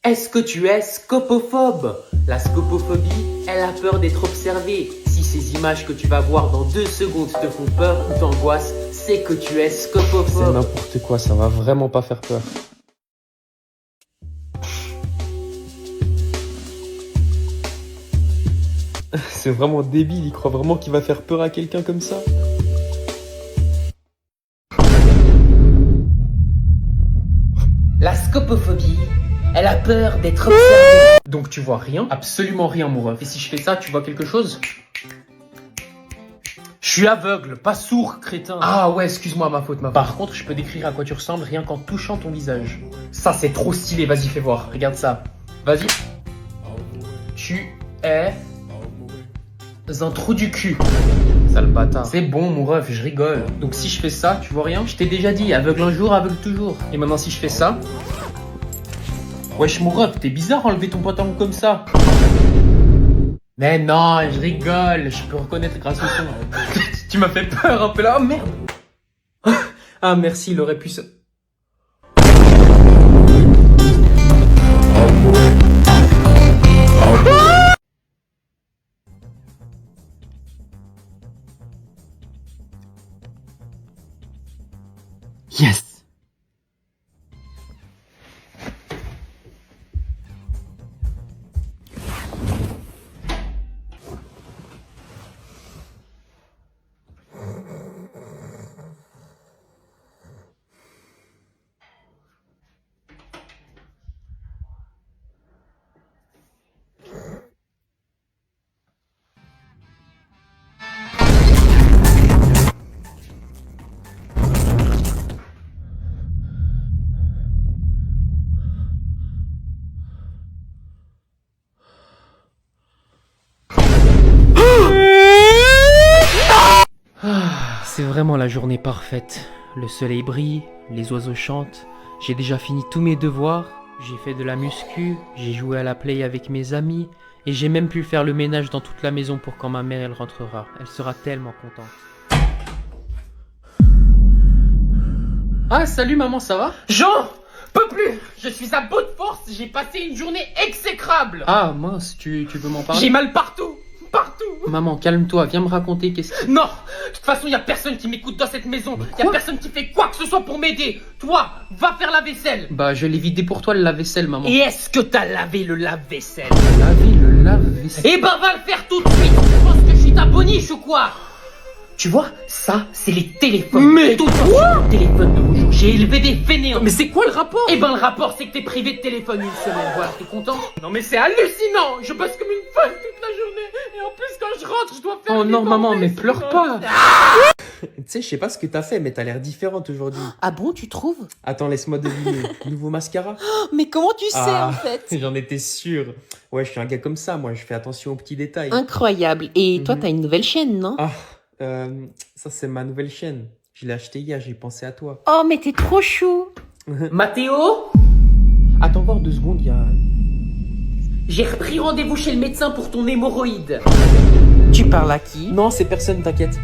Est-ce que tu es scopophobe? La scopophobie, elle a peur d'être observée. Si ces images que tu vas voir dans 2 secondes te font peur ou t'angoissent, c'est que tu es C'est scopophobe. n'importe quoi, ça va vraiment pas faire peur. C'est vraiment débile, il croit vraiment qu'il va faire peur à quelqu'un comme ça. La scopophobie, elle a peur d'être observée. Donc tu vois rien? Absolument rien, mon ref. Et si je fais ça, tu vois quelque chose? Je suis aveugle, pas sourd, crétin. Ah ouais, excuse-moi, ma faute. Par contre, je peux décrire à quoi tu ressembles rien qu'en touchant ton visage. Ça, c'est trop stylé, vas-y, fais voir. Regarde ça. Vas-y. Tu es un trou du cul. Sale bâtard. C'est bon, mon ref, je rigole. Donc si je fais ça, tu vois rien? Je t'ai déjà dit, aveugle un jour, aveugle toujours. Et maintenant, si je fais ça... Wesh, mon ref, t'es bizarre enlever ton pantalon comme ça. Mais non, je rigole, je peux reconnaître grâce au son. Tu m'as fait peur un peu là, oh merde. Ah merci, il aurait pu se... Yes. C'est vraiment la journée parfaite. Le soleil brille, les oiseaux chantent. J'ai déjà fini tous mes devoirs. J'ai fait de la muscu, j'ai joué à la play avec mes amis. Et j'ai même pu faire le ménage dans toute la maison pour quand ma mère elle rentrera. Elle sera tellement contente. Ah salut maman, ça va? Jean! Peux plus! Je suis à bout de force, j'ai passé une journée exécrable! Ah mince, tu veux m'en parler? J'ai mal partout! Partout! Maman, calme-toi, viens me raconter qu'est-ce que... Non! De toute façon, y a personne qui m'écoute dans cette maison. Y a personne qui fait quoi que ce soit pour m'aider. Toi, va faire la vaisselle. Bah, je l'ai vidé pour toi le lave-vaisselle, maman. Et est-ce que t'as lavé le lave-vaisselle? Lavé le lave-vaisselle? Eh ben, va le faire tout de suite! Tu penses que je suis ta boniche ou quoi? Tu vois, ça, c'est les téléphones. Mais tout quoi? Téléphone de vos jours. J'ai élevé des fainéants. Mais c'est quoi le rapport? Eh ben, le rapport, c'est que t'es privé de téléphone une semaine. Voilà, t'es content? Non, mais c'est hallucinant. Je bosse comme une folle toute la journée. Et en plus, quand je rentre, je dois faire... Oh non, maman, mais pleure pas. Tu sais, je sais pas ce que t'as fait, mais t'as l'air différente aujourd'hui. Ah bon, tu trouves? Attends, laisse-moi deviner. Nouveau mascara? Mais comment tu sais en fait? J'en étais sûr. Ouais, je suis un gars comme ça, moi, je fais attention aux petits détails. Incroyable. Et toi, t'as une nouvelle chaîne, non? Ah, ça c'est ma nouvelle chaîne. Je l'ai achetée hier, j'ai pensé à toi. Oh, mais t'es trop chou. Mathéo? Attends voir 2 secondes, il y a... J'ai repris rendez-vous chez le médecin pour ton hémorroïde. Tu parles à qui? Non, c'est personne, t'inquiète.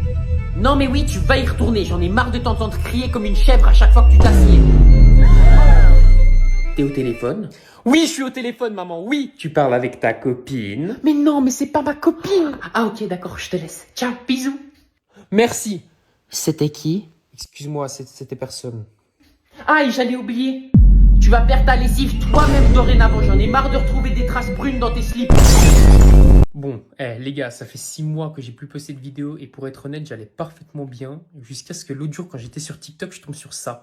Non mais oui, tu vas y retourner. J'en ai marre de t'entendre crier comme une chèvre à chaque fois que tu t'assieds. T'es au téléphone? Oui, je suis au téléphone, maman, oui. Tu parles avec ta copine. Mais non, mais c'est pas ma copine. Ah ok, d'accord, je te laisse. Ciao, bisous. Merci. C'était qui? Excuse-moi, c'était personne. Ah, et j'allais oublier. Tu vas faire ta lessive toi-même dorénavant. J'en ai marre de retrouver des traces brunes dans tes slips. Bon, les gars, ça fait 6 mois que j'ai plus posté de vidéo et pour être honnête, j'allais parfaitement bien jusqu'à ce que l'autre jour, quand j'étais sur TikTok, je tombe sur ça.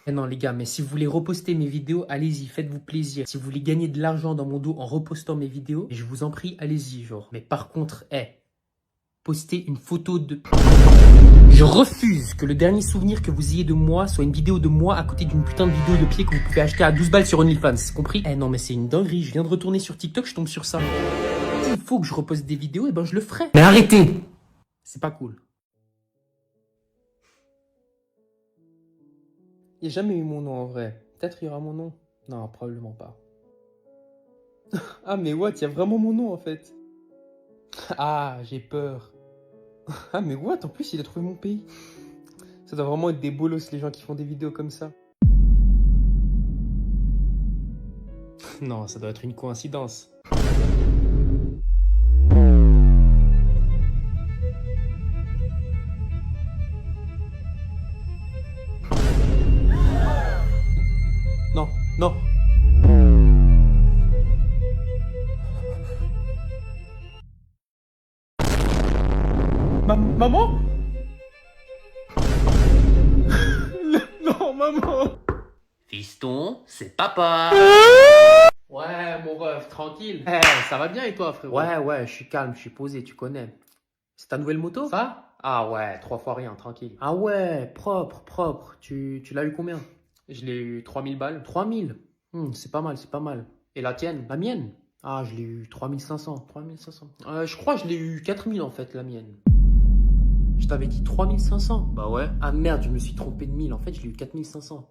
Eh non, les gars, mais si vous voulez reposter mes vidéos, allez-y, faites-vous plaisir. Si vous voulez gagner de l'argent dans mon dos en repostant mes vidéos, je vous en prie, allez-y, genre. Mais par contre, postez une photo de... Je refuse que le dernier souvenir que vous ayez de moi soit une vidéo de moi à côté d'une putain de vidéo de pied que vous pouvez acheter à 12 balles sur OnlyFans, compris? Eh non mais c'est une dinguerie, je viens de retourner sur TikTok, je tombe sur ça. S'il faut que je reposte des vidéos, et ben je le ferai. Mais arrêtez. C'est pas cool. Il n'y a jamais eu mon nom en vrai. Peut-être il y aura mon nom. Non, probablement pas. Ah mais what, il y a vraiment mon nom en fait. Ah, j'ai peur. Ah mais what, en plus il a trouvé mon pays. Ça doit vraiment être des bolos les gens qui font des vidéos comme ça. Non, ça doit être une coïncidence. Non, non. Maman? Non, maman. Fiston, c'est papa. Ouais, mon ref, tranquille. Ça va bien et toi, frérot? Ouais, je suis calme, je suis posé, tu connais. C'est ta nouvelle moto? Ça? Ah ouais, 3 fois rien, tranquille. Ah ouais, propre. Tu l'as eu combien? Je l'ai eu 3000 balles. 3000. C'est pas mal, c'est pas mal. Et la tienne? La mienne? Ah, je l'ai eu 3500. 3500. Je crois que je l'ai eu 4000 en fait, la mienne. Je t'avais dit 3500. Bah ouais. Ah merde, je me suis trompé de 1000. En fait, je l'ai eu 4500.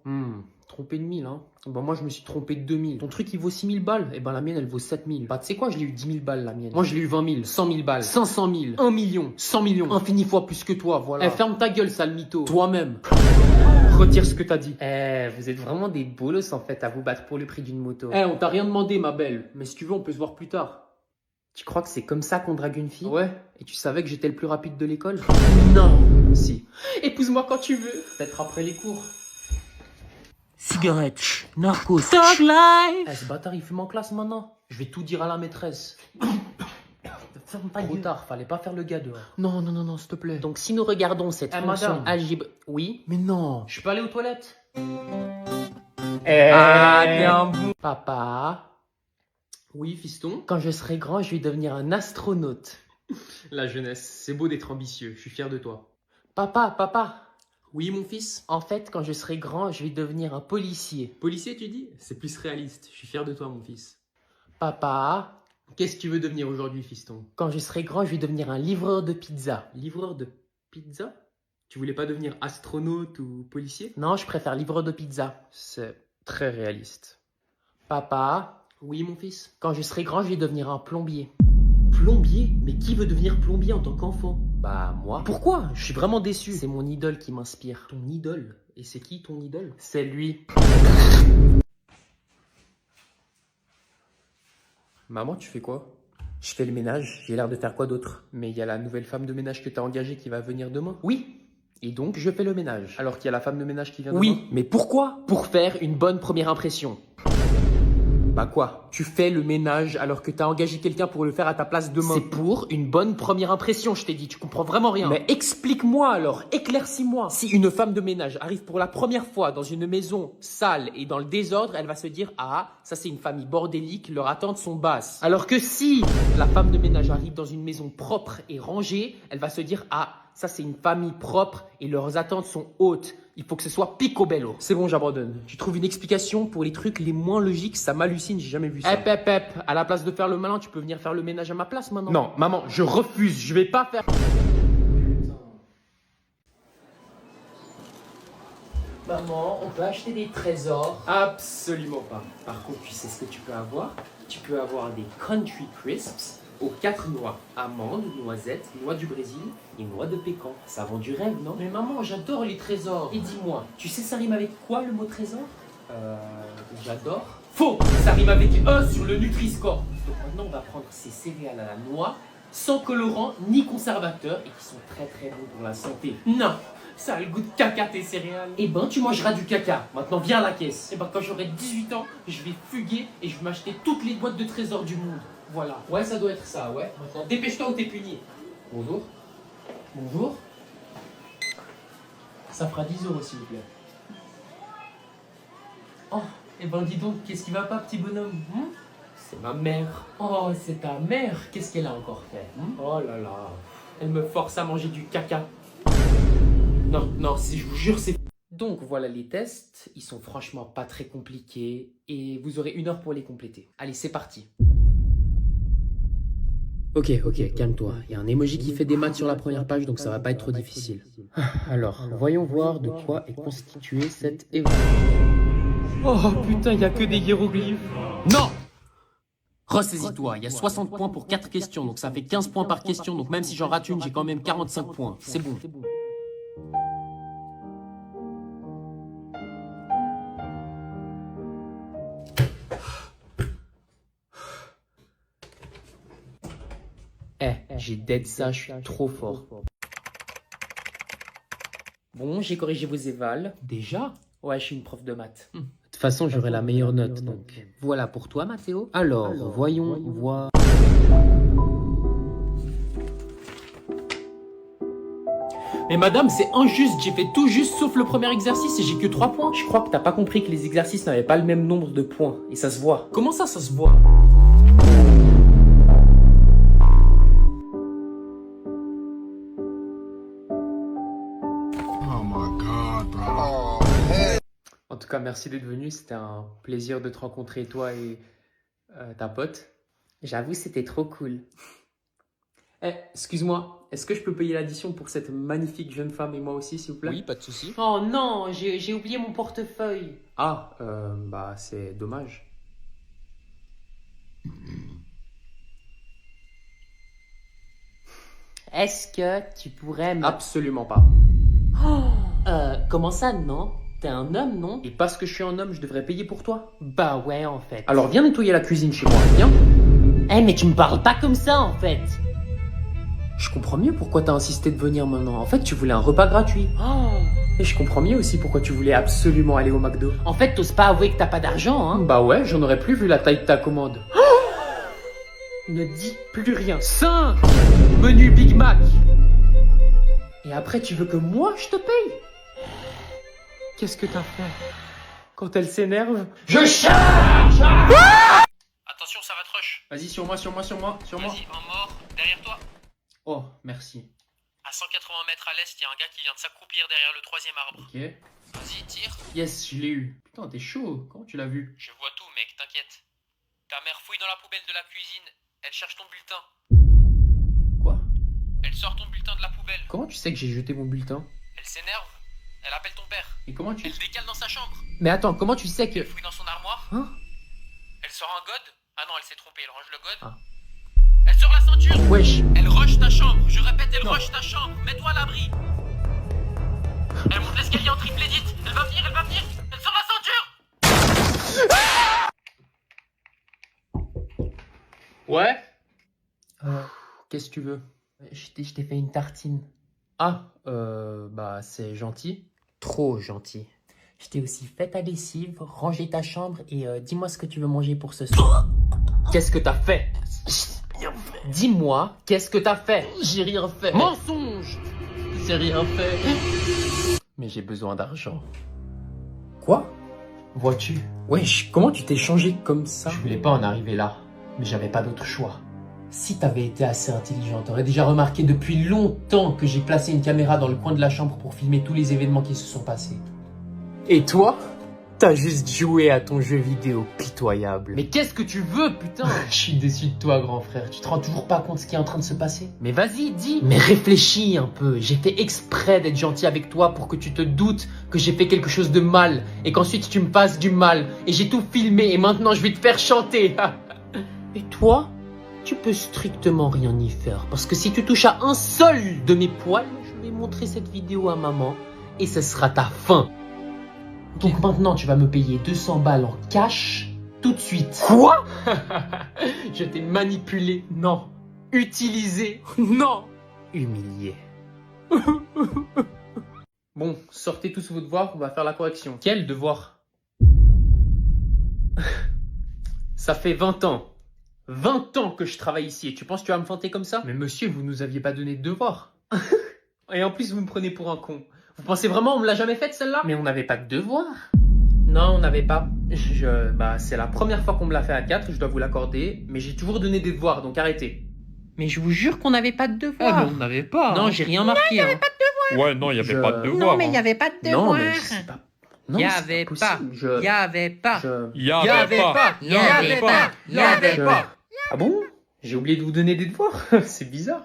Trompé de 1000, hein. Bah moi, je me suis trompé de 2000. Ton truc, il vaut 6000 balles. Et ben la mienne, elle vaut 7000. Bah tu sais quoi, je l'ai eu 10 000 balles, la mienne. Moi, je l'ai eu 20 000, 100 000 balles, 500 000. 1 million, 100 millions. Infini fois plus que toi, voilà. Ferme ta gueule, sale mytho. Toi-même. Retire ce que t'as dit. Vous êtes vraiment des bolos en fait à vous battre pour le prix d'une moto. On t'a rien demandé, ma belle. Mais si tu veux, on peut se voir plus tard. Tu crois que c'est comme ça qu'on drague une fille? Ouais. Et tu savais que j'étais le plus rapide de l'école? Non. Si. Épouse-moi quand tu veux. Peut-être après les cours. Cigarette, narcos, talk life. Ce bâtard, il fume en classe maintenant. Je vais tout dire à la maîtresse. Ferme ta Trop gueule. tard, fallait pas faire le gars dehors. Non, s'il te plaît. Donc si nous regardons cette fonction madame. algèbre... Oui? Mais non. Je peux aller aux toilettes? Bien bon. Papa, Oui, fiston. quand je serai grand, je vais devenir un astronaute. La jeunesse, c'est beau d'être ambitieux. Je suis fier de toi. Papa, Oui, mon fils. en fait, quand je serai grand, je vais devenir un policier. Policier, tu dis? C'est plus réaliste. Je suis fier de toi, mon fils. Papa, Qu'est-ce que tu veux devenir aujourd'hui, fiston? quand je serai grand, je vais devenir un livreur de pizza. Livreur de pizza? Tu voulais pas devenir astronaute ou policier? Non, je préfère livreur de pizza. C'est très réaliste. Papa, Oui, mon fils. quand je serai grand, je vais devenir un plombier. Plombier? Mais qui veut devenir plombier en tant qu'enfant? Bah, moi. Pourquoi? Je suis vraiment déçu. C'est mon idole qui m'inspire. ton idole. Et c'est qui ton idole? C'est lui. Maman, tu fais quoi? Je fais le ménage, j'ai l'air de faire quoi d'autre? Mais il y a la nouvelle femme de ménage que t'as engagée qui va venir demain. Oui, et donc je fais le ménage. Alors qu'il y a la femme de ménage qui vient demain. Oui, mais pourquoi? Pour faire une bonne première impression. Bah quoi? Tu fais le ménage alors que t'as engagé quelqu'un pour le faire à ta place demain. C'est pour une bonne première impression, je t'ai dit, tu comprends vraiment rien. Mais explique-moi alors, éclaircis-moi. Si une femme de ménage arrive pour la première fois dans une maison sale et dans le désordre, elle va se dire « Ah, ça c'est une famille bordélique, leurs attentes sont basses. » Alors que si la femme de ménage arrive dans une maison propre et rangée, elle va se dire « Ah, ça c'est une famille propre et leurs attentes sont hautes. Il faut que ce soit picobello. » C'est bon, j'abandonne. Tu trouves une explication pour les trucs les moins logiques, ça m'hallucine, j'ai jamais vu ça. Hep, à la place de faire le malin, tu peux venir faire le ménage à ma place maintenant. Non, maman, je refuse, je vais pas faire... Maman, on peut acheter des trésors. Absolument pas. Par contre, tu sais ce que tu peux avoir? Tu peux avoir des Country Crisps aux 4 noix. Amandes, noisettes, noix du Brésil et noix de pécan. Ça vend du rêve, non? Mais maman, j'adore les trésors. Et dis-moi, tu sais ça rime avec quoi le mot trésor? J'adore. Faux! Ça rime avec E sur le Nutri-Score. Donc maintenant, on va prendre ces céréales à la noix, sans colorant ni conservateur et qui sont très très bons pour la santé. Non, ça a le goût de caca tes céréales. Eh ben, tu mangeras du caca. Maintenant, viens à la caisse. Et ben quand j'aurai 18 ans, je vais fuguer et je vais m'acheter toutes les boîtes de trésors du monde. Voilà. Ouais, ça doit être ça, ouais. Maintenant, dépêche-toi ou t'es puni. Bonjour. Bonjour. Ça fera 10 €, s'il vous plaît. Oh, eh ben dis donc, qu'est-ce qui va pas, petit bonhomme? C'est ma mère. Oh, c'est ta mère. Qu'est-ce qu'elle a encore fait? Oh là là. Elle me force à manger du caca. Non, je vous jure, c'est... Donc voilà les tests, ils sont franchement pas très compliqués et vous aurez 1 heure pour les compléter. Allez, c'est parti. Ok, calme-toi. Il y a un emoji qui fait des maths sur la première page, donc ça va pas être trop difficile. Alors, voyons voir de quoi est constituée cette évasion. Oh putain, il y a que des hiéroglyphes. Non! Ressaisis-toi, il y a 60 points pour 4 questions, donc ça fait 15 points par question, donc même si j'en rate une, j'ai quand même 45 points. C'est bon. J'ai dead ça, je suis trop fort. Bon, j'ai corrigé vos évals. Déjà? Ouais, je suis une prof de maths. De toute façon, j'aurai la meilleure note, donc. Voilà pour toi, Mathéo. Alors, voyons voir. Mais madame, c'est injuste, j'ai fait tout juste sauf le premier exercice et j'ai que 3 points. Je crois que t'as pas compris que les exercices n'avaient pas le même nombre de points. Et ça se voit. Comment ça se voit? En tout cas, merci d'être venu. C'était un plaisir de te rencontrer, toi et ta pote. J'avoue, c'était trop cool. Excuse-moi, est-ce que je peux payer l'addition pour cette magnifique jeune femme et moi aussi, s'il vous plaît? Oui, pas de souci. Oh non, j'ai oublié mon portefeuille. Ah, bah c'est dommage. Est-ce que tu pourrais me... Absolument pas. Comment ça, non? T'es un homme, non? Et parce que je suis un homme, je devrais payer pour toi? Bah ouais, en fait. Alors viens nettoyer la cuisine chez moi, viens. Mais tu me parles pas comme ça, en fait. Je comprends mieux pourquoi t'as insisté de venir maintenant. En fait, tu voulais un repas gratuit. Et je comprends mieux aussi pourquoi tu voulais absolument aller au McDo. En fait, t'oses pas avouer que t'as pas d'argent, hein? Bah ouais, j'en aurais plus vu la taille de ta commande. Ne dis plus rien. 5 menu Big Mac. Et après, tu veux que moi, je te paye? Qu'est-ce que t'as fait? Quand elle s'énerve, je charge! Attention, ça va te rush. vas-y, sur moi. Vas-y, un mort, derrière toi. Oh, merci. À 180 mètres à l'est, il y a un gars qui vient de s'accroupir derrière le 3e arbre. Ok. Vas-y, tire. Yes, je l'ai eu. Putain, t'es chaud. Comment tu l'as vu? Je vois tout, mec, t'inquiète. Ta mère fouille dans la poubelle de la cuisine. Elle cherche ton bulletin. Quoi? Elle sort ton bulletin de la poubelle. Comment tu sais que j'ai jeté mon bulletin? Elle s'énerve. Elle appelle ton père. Et comment tu... Elle décale dans sa chambre. Mais attends, comment tu sais que... Elle fouille dans son armoire. Hein? Elle sort un god. Ah non, elle s'est trompée, elle range le god. Ah. Elle sort la ceinture. Wesh. Elle rush ta chambre. Je répète, elle Non. rush ta chambre. Mets-toi à l'abri. Elle monte l'escalier en triple edit. Elle va venir. Elle sort la ceinture. Ouais? Qu'est-ce que tu veux? Je t'ai fait une tartine. Ah, bah c'est gentil. Trop gentil. Je t'ai aussi fait ta lessive, rangé ta chambre et dis-moi ce que tu veux manger pour ce soir. Qu'est-ce que t'as fait? Dis-moi, qu'est-ce que t'as fait? J'ai rien fait. Mensonge! J'ai rien fait. Mais j'ai besoin d'argent. Quoi? Vois-tu? Wesh, comment tu t'es changé comme ça? Je voulais pas en arriver là, mais j'avais pas d'autre choix. Si t'avais été assez intelligent, t'aurais déjà remarqué depuis longtemps que j'ai placé une caméra dans le coin de la chambre pour filmer tous les événements qui se sont passés. Et toi? T'as juste joué à ton jeu vidéo pitoyable. Mais qu'est-ce que tu veux, putain? Je suis déçu de toi, grand frère. Tu te rends toujours pas compte de ce qui est en train de se passer? Mais vas-y, dis. Mais réfléchis un peu. J'ai fait exprès d'être gentil avec toi pour que tu te doutes que j'ai fait quelque chose de mal et qu'ensuite tu me fasses du mal. Et j'ai tout filmé et maintenant je vais te faire chanter. Et toi, tu peux strictement rien y faire parce que si tu touches à un seul de mes poils, je vais montrer cette vidéo à maman et ce sera ta fin. Donc maintenant, tu vas me payer 200 balles en cash tout de suite. Quoi? Je t'ai manipulé. Non. Utilisé. Non. Humilié. Bon, sortez tous vos devoirs, on va faire la correction. Quel devoir? Ça fait 20 ans. 20 ans que je travaille ici et tu penses que tu vas me feinter comme ça? Mais monsieur, vous nous aviez pas donné de devoir. Et en plus, vous me prenez pour un con. Vous pensez vraiment on me l'a jamais faite celle-là? Mais on n'avait pas de devoir. Non, on n'avait pas. Bah, c'est la première fois qu'on me l'a fait à 4, je dois vous l'accorder. Mais j'ai toujours donné des devoirs, donc arrêtez. Mais je vous jure qu'on n'avait pas de devoir. mais on n'avait pas. Non, j'ai rien marqué. Il n'y avait pas de devoir. Ouais, non, il n'y avait Je- pas de devoir. Non, mais il n'y avait pas de devoir. Non, mais c'est pas... Non, Il n'y c'est avait pas. possible. Il n'y avait pas. Il y avait pas. Il n'y avait pas. Il n'y avait Je- pas. Ah bon? J'ai oublié de vous donner des devoirs. C'est bizarre.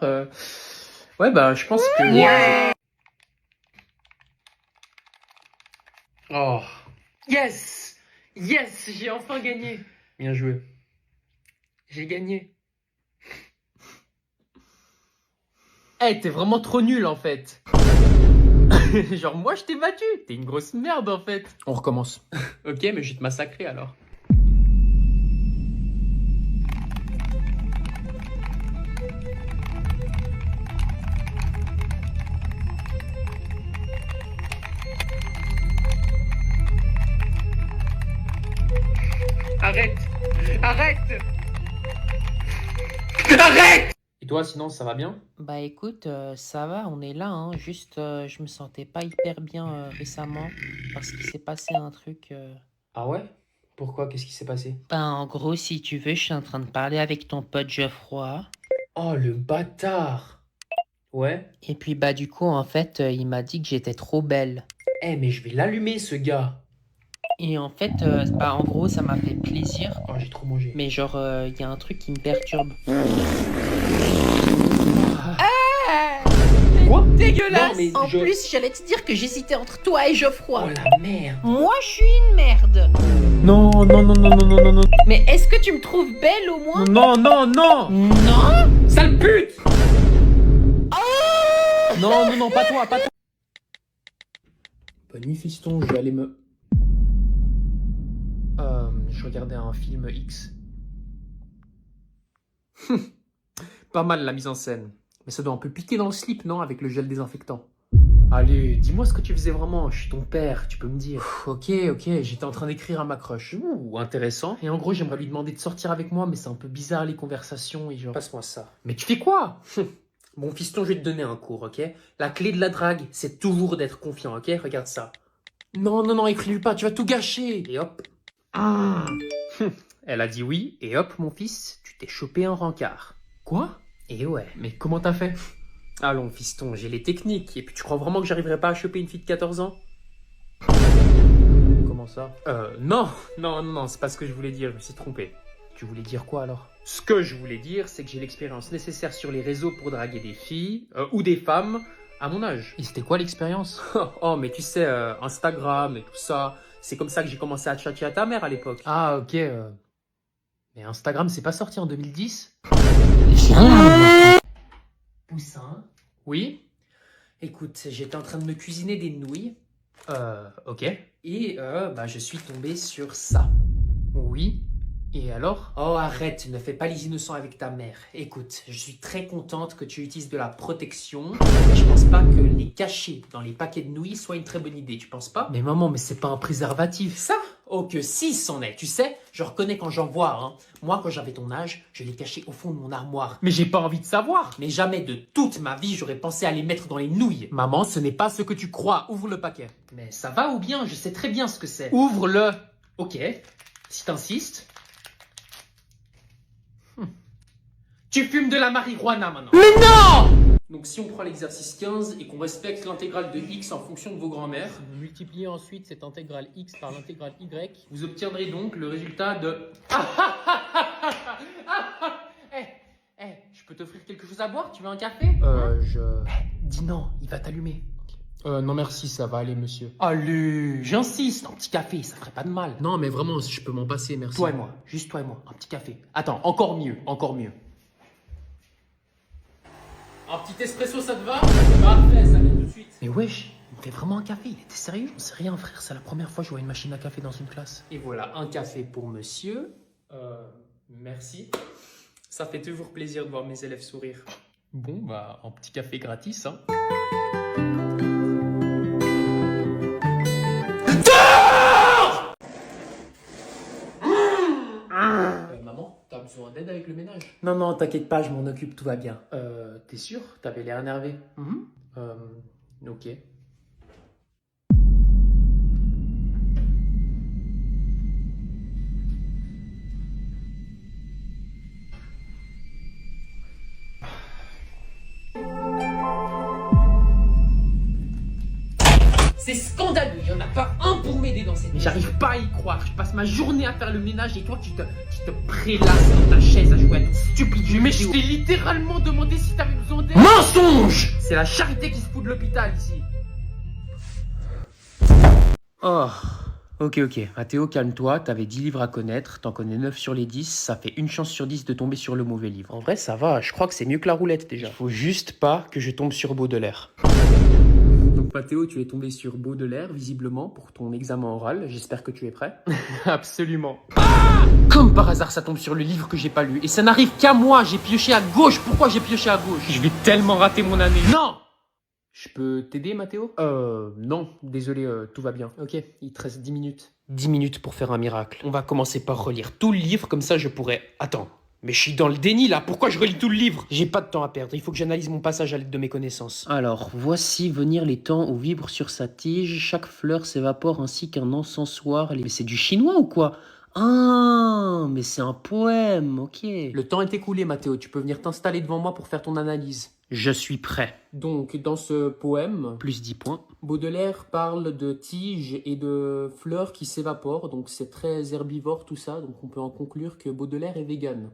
Ouais, bah, je pense que... Oh. Yes! Yes! J'ai enfin gagné. Bien joué. J'ai gagné. Eh, t'es vraiment trop nul en fait. Genre moi je t'ai battu. T'es une grosse merde en fait. On recommence. Ok, mais je vais te massacrer alors. Arrête. Arrête. Arrête. Et toi, sinon, ça va bien? Bah écoute, ça va, on est là, hein. Juste, je me sentais pas hyper bien récemment parce qu'il s'est passé un truc. Ah ouais? Pourquoi? Qu'est-ce qui s'est passé? Bah en gros, si tu veux, je suis en train de parler avec ton pote Geoffroy. Oh, le bâtard. Ouais? Et puis bah du coup, en fait, il m'a dit que j'étais trop belle. Eh, mais je vais l'allumer, ce gars. Et en fait, bah en gros, ça m'a fait plaisir. Oh, j'ai trop mangé. Mais genre, il y a un truc qui me perturbe. Quoi? Dégueulasse! Non, mais En je- plus, j'allais te dire que j'hésitais entre toi et Geoffroy. Oh la merde. Moi, je suis une merde. Non, non, non, non, non, non, non, non, Mais est-ce que tu me trouves belle au moins? non, non, non, Non? Sale pute. non, non, non, pas toi, pas toi. Bonne nuit, fiston, je vais aller me... Je regardais un film X. Pas mal la mise en scène. Mais ça doit un peu piquer dans le slip, non, avec le gel désinfectant. Allez, dis-moi ce que tu faisais vraiment, je suis ton père, tu peux me dire. Ok, j'étais en train d'écrire à ma crush. Ouh, intéressant. Et en gros, j'aimerais lui demander de sortir avec moi, mais c'est un peu bizarre les conversations et genre... Passe-moi ça. Mais tu fais quoi? Bon, fiston, je vais te donner un cours, ok? La clé de la drague, c'est toujours d'être confiant, ok? Regarde ça. Non, non, non, écris-lui pas, tu vas tout gâcher. Et hop. Elle a dit oui, et hop, mon fils, tu t'es chopé un rencard. Quoi? Et ouais, mais comment t'as fait? Allons, fiston, j'ai les techniques. Et puis tu crois vraiment que j'arriverai pas à choper une fille de 14 ans? Comment ça? Non, non, non, c'est pas ce que je voulais dire, je me suis trompé. Tu voulais dire quoi alors? Ce que je voulais dire, c'est que j'ai l'expérience nécessaire sur les réseaux pour draguer des filles, ou des femmes, à mon âge. Et c'était quoi l'expérience? Oh, mais tu sais, Instagram et tout ça, c'est comme ça que j'ai commencé à tchatcher à ta mère à l'époque. Ah, ok. Mais Instagram, c'est pas sorti en 2010? Poussin? Oui? Écoute, j'étais en train de me cuisiner des nouilles. Ok. Et, bah, je suis tombé sur ça. Oui? Et alors? Oh, arrête, ne fais pas les innocents avec ta mère. Écoute, je suis très contente que tu utilises de la protection. Je pense pas que les cacher dans les paquets de nouilles soit une très bonne idée, tu penses pas? Mais maman, mais c'est pas un préservatif. Ça? Oh, que si, c'en est. Tu sais, je reconnais quand j'en vois, hein. Moi, quand j'avais ton âge, je les cachais au fond de mon armoire. Mais j'ai pas envie de savoir. Mais jamais de toute ma vie, j'aurais pensé à les mettre dans les nouilles. Maman, ce n'est pas ce que tu crois. Ouvre le paquet. Mais ça va ou bien? Je sais très bien ce que c'est. Ouvre-le. Ok. Si t'insistes. Tu fumes de la marijuana maintenant. Mais non! Donc si on prend l'exercice 15 et qu'on respecte l'intégrale de x en fonction de vos grands-mères, vous multipliez ensuite cette intégrale x par l'intégrale y, vous obtiendrez donc le résultat de... Je peux t'offrir quelque chose à boire? Tu veux un café? Dis non, il va t'allumer. Non merci, ça va aller monsieur. Allez, j'insiste, un petit café, ça ferait pas de mal. Non mais vraiment, si je peux m'en passer, merci. Toi et moi, juste toi et moi, un petit café. Attends, encore mieux, encore mieux. Un petit espresso, ça te va? Parfait, ça vient tout de suite. Mais wesh, il me fait vraiment un café, il était sérieux? J'en sais rien frère, c'est la première fois que je vois une machine à café dans une classe. Et voilà, un café pour monsieur. Merci. Ça fait toujours plaisir de voir mes élèves sourire. Bon, bah, un petit café gratis, hein. Maman, t'as besoin d'aide avec le ménage? Non, non, t'inquiète pas, je m'en occupe, tout va bien. T'es sûr? T'avais l'air énervé. Ok. C'est scandaleux, il n'y en a pas un pour m'aider dans cette... Mais j'arrive pas à y croire, je passe ma journée à faire le ménage et toi tu te prélasses dans ta chaise à jouer à ton stupide jeu. Mais je t'ai littéralement demandé si t'avais besoin d'aide. Mensonge! C'est la charité qui se fout de l'hôpital ici. Oh, ok. Mathéo, calme-toi, t'avais 10 livres à connaître, t'en connais 9 sur les 10, ça fait une chance sur 10 de tomber sur le mauvais livre. En vrai, ça va, je crois que c'est mieux que la roulette déjà. Faut juste pas que je tombe sur Baudelaire. Donc Mathéo, tu es tombé sur Baudelaire, visiblement, pour ton examen oral. J'espère que tu es prêt. Absolument. Ah! Comme par hasard, ça tombe sur le livre que j'ai pas lu. Et ça n'arrive qu'à moi, j'ai pioché à gauche. Pourquoi j'ai pioché à gauche? Je vais tellement rater mon année. Non! Je peux t'aider, Mathéo? Non, désolé, tout va bien. Ok, il te reste 10 minutes. 10 minutes pour faire un miracle. On va commencer par relire tout le livre, comme ça je pourrais... Attends, mais je suis dans le déni là, pourquoi je relis tout le livre? J'ai pas de temps à perdre, il faut que j'analyse mon passage à l'aide de mes connaissances. Alors, voici venir les temps où vibre sur sa tige, chaque fleur s'évapore ainsi qu'un encensoir. Mais c'est du chinois ou quoi? Ah, mais c'est un poème, ok. Le temps est écoulé, Mathéo, tu peux venir t'installer devant moi pour faire ton analyse. Je suis prêt. Donc, dans ce poème, plus 10 points, Baudelaire parle de tiges et de fleurs qui s'évaporent, donc c'est très herbivore tout ça, donc on peut en conclure que Baudelaire est vegan.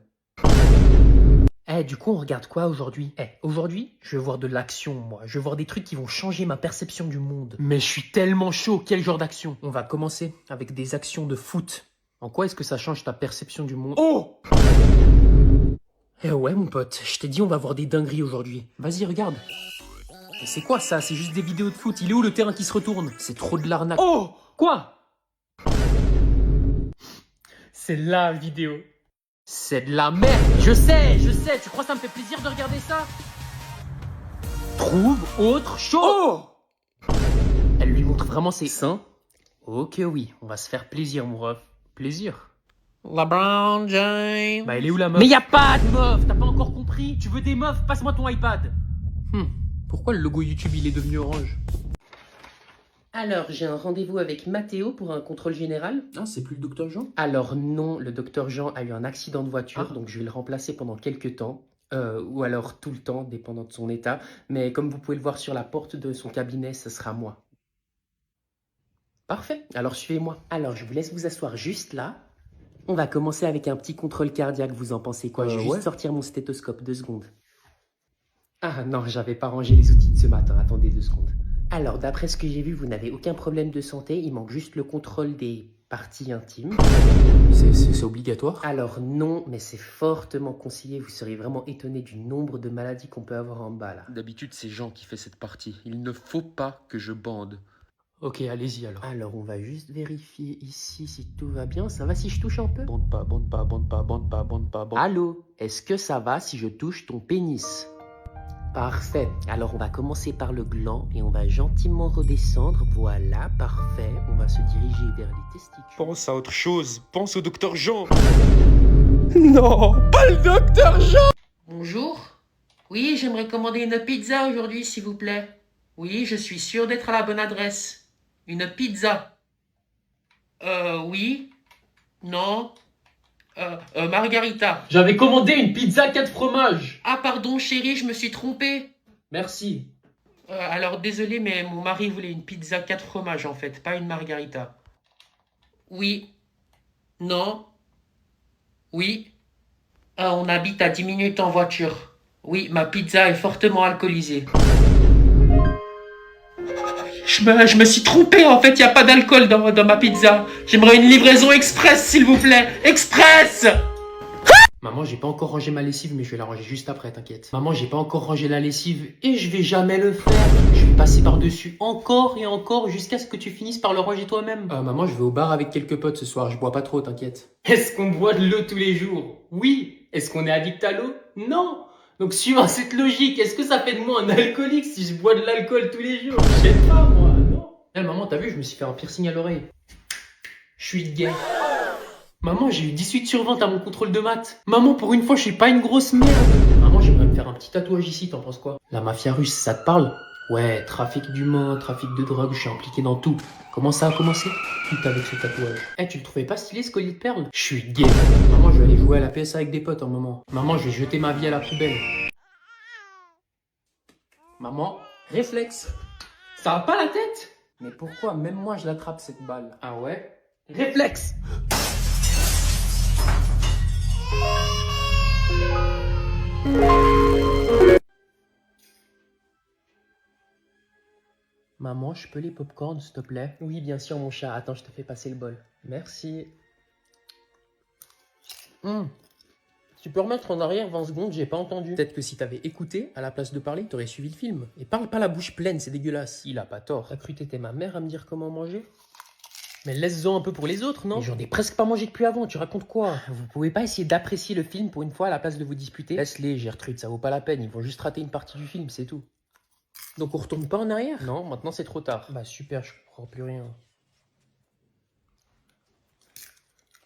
Du coup, on regarde quoi aujourd'hui? Aujourd'hui, je veux voir de l'action, moi. Je veux voir des trucs qui vont changer ma perception du monde. Mais je suis tellement chaud, quel genre d'action? On va commencer avec des actions de foot. En quoi est-ce que ça change ta perception du monde? Oh! Ouais, mon pote, je t'ai dit on va voir des dingueries aujourd'hui. Vas-y, regarde. Mais c'est quoi ça? C'est juste des vidéos de foot. Il est où le terrain qui se retourne? C'est trop de l'arnaque. Oh! Quoi? C'est la vidéo. C'est de la merde. Je sais. Tu crois que ça me fait plaisir de regarder ça? Trouve autre chose. Oh! Elle lui montre vraiment ses seins? Ok, oui, on va se faire plaisir, mon ref. Plaisir? LeBron James. Bah, elle est où la meuf? Mais y a pas de meuf, t'as pas encore compris? Tu veux des meufs? Passe-moi ton iPad. Pourquoi le logo YouTube il est devenu orange? Alors, j'ai un rendez-vous avec Mathéo pour un contrôle général. Ah, c'est plus le docteur Jean? Alors non, le docteur Jean a eu un accident de voiture, donc je vais le remplacer pendant quelques temps. Ou alors tout le temps, dépendant de son état. Mais comme vous pouvez le voir sur la porte de son cabinet, ce sera moi. Parfait, alors suivez-moi. Alors, je vous laisse vous asseoir juste là. On va commencer avec un petit contrôle cardiaque, vous en pensez quoi? Je vais juste sortir mon stéthoscope, 2 secondes. Ah non, j'avais pas rangé les outils de ce matin, attendez 2 secondes. Alors, d'après ce que j'ai vu, vous n'avez aucun problème de santé, il manque juste le contrôle des parties intimes. C'est obligatoire? Alors non, mais c'est fortement conseillé, vous serez vraiment étonné du nombre de maladies qu'on peut avoir en bas là. D'habitude, c'est Jean qui fait cette partie. Il ne faut pas que je bande. Ok, allez-y alors. Alors, on va juste vérifier ici si tout va bien. Ça va si je touche un peu? Bande pas. Allô? Est-ce que ça va si je touche ton pénis? Parfait. Alors, on va commencer par le gland et on va gentiment redescendre. Voilà, parfait. On va se diriger vers les testicules. Pense à autre chose. Pense au docteur Jean. Non, pas le docteur Jean! Bonjour. Oui, j'aimerais commander une pizza aujourd'hui, s'il vous plaît. Oui, je suis sûr d'être à la bonne adresse. Une pizza. Oui. Non. Margarita. J'avais commandé une pizza 4 fromages. Ah, pardon, chérie, je me suis trompé. Merci. Alors, désolé, mais mon mari voulait une pizza 4 fromages, en fait, pas une margarita. Oui. Non. Oui. On habite à 10 minutes en voiture. Oui, ma pizza est fortement alcoolisée. Je me suis trompé, en fait, il n'y a pas d'alcool dans ma pizza. J'aimerais une livraison express, s'il vous plaît. Express! Maman, j'ai pas encore rangé ma lessive, mais je vais la ranger juste après, t'inquiète. Maman, j'ai pas encore rangé la lessive et je vais jamais le faire. Je vais passer par-dessus encore et encore jusqu'à ce que tu finisses par le ranger toi-même. Maman, je vais au bar avec quelques potes ce soir, je bois pas trop, t'inquiète. Est-ce qu'on boit de l'eau tous les jours? Oui. Est-ce qu'on est addict à l'eau? Non. Donc suivant cette logique, est-ce que ça fait de moi un alcoolique si je bois de l'alcool tous les jours? Je sais pas moi, non. Maman, t'as vu, je me suis fait un piercing à l'oreille. Je suis gay. Maman, j'ai eu 18/20 à mon contrôle de maths. Maman, pour une fois, je suis pas une grosse merde. Maman, j'aimerais me faire un petit tatouage ici, t'en penses quoi? La mafia russe, ça te parle? Ouais, trafic d'humains, trafic de drogue, je suis impliqué dans tout. Comment ça a commencé? Tout avec ce tatouage. Tu le trouvais pas stylé ce collier de perles? Je suis gay. Maman, je vais aller jouer à la PS avec des potes un moment. Maman, je vais jeter ma vie à la poubelle. Maman, réflexe. Ça va pas la tête? Mais pourquoi? Même moi, je l'attrape cette balle. Ah ouais? Réflexe. Maman, je peux les pop-corn, s'il te plaît? Oui, bien sûr, mon chat. Attends, je te fais passer le bol. Merci. Tu peux remettre en arrière 20 secondes, j'ai pas entendu. Peut-être que si t'avais écouté, à la place de parler, t'aurais suivi le film. Et parle pas la bouche pleine, c'est dégueulasse. Il a pas tort. T'as cru que t'étais ma mère à me dire comment manger? Mais laisse-en un peu pour les autres, non? Mais j'en ai presque pas mangé depuis avant, tu racontes quoi? Vous pouvez pas essayer d'apprécier le film pour une fois à la place de vous disputer? Laisse-les, Gertrude, ça vaut pas la peine. Ils vont juste rater une partie du film, c'est tout. Donc on retourne pas en arrière? Non, maintenant c'est trop tard. Bah super, je comprends plus rien.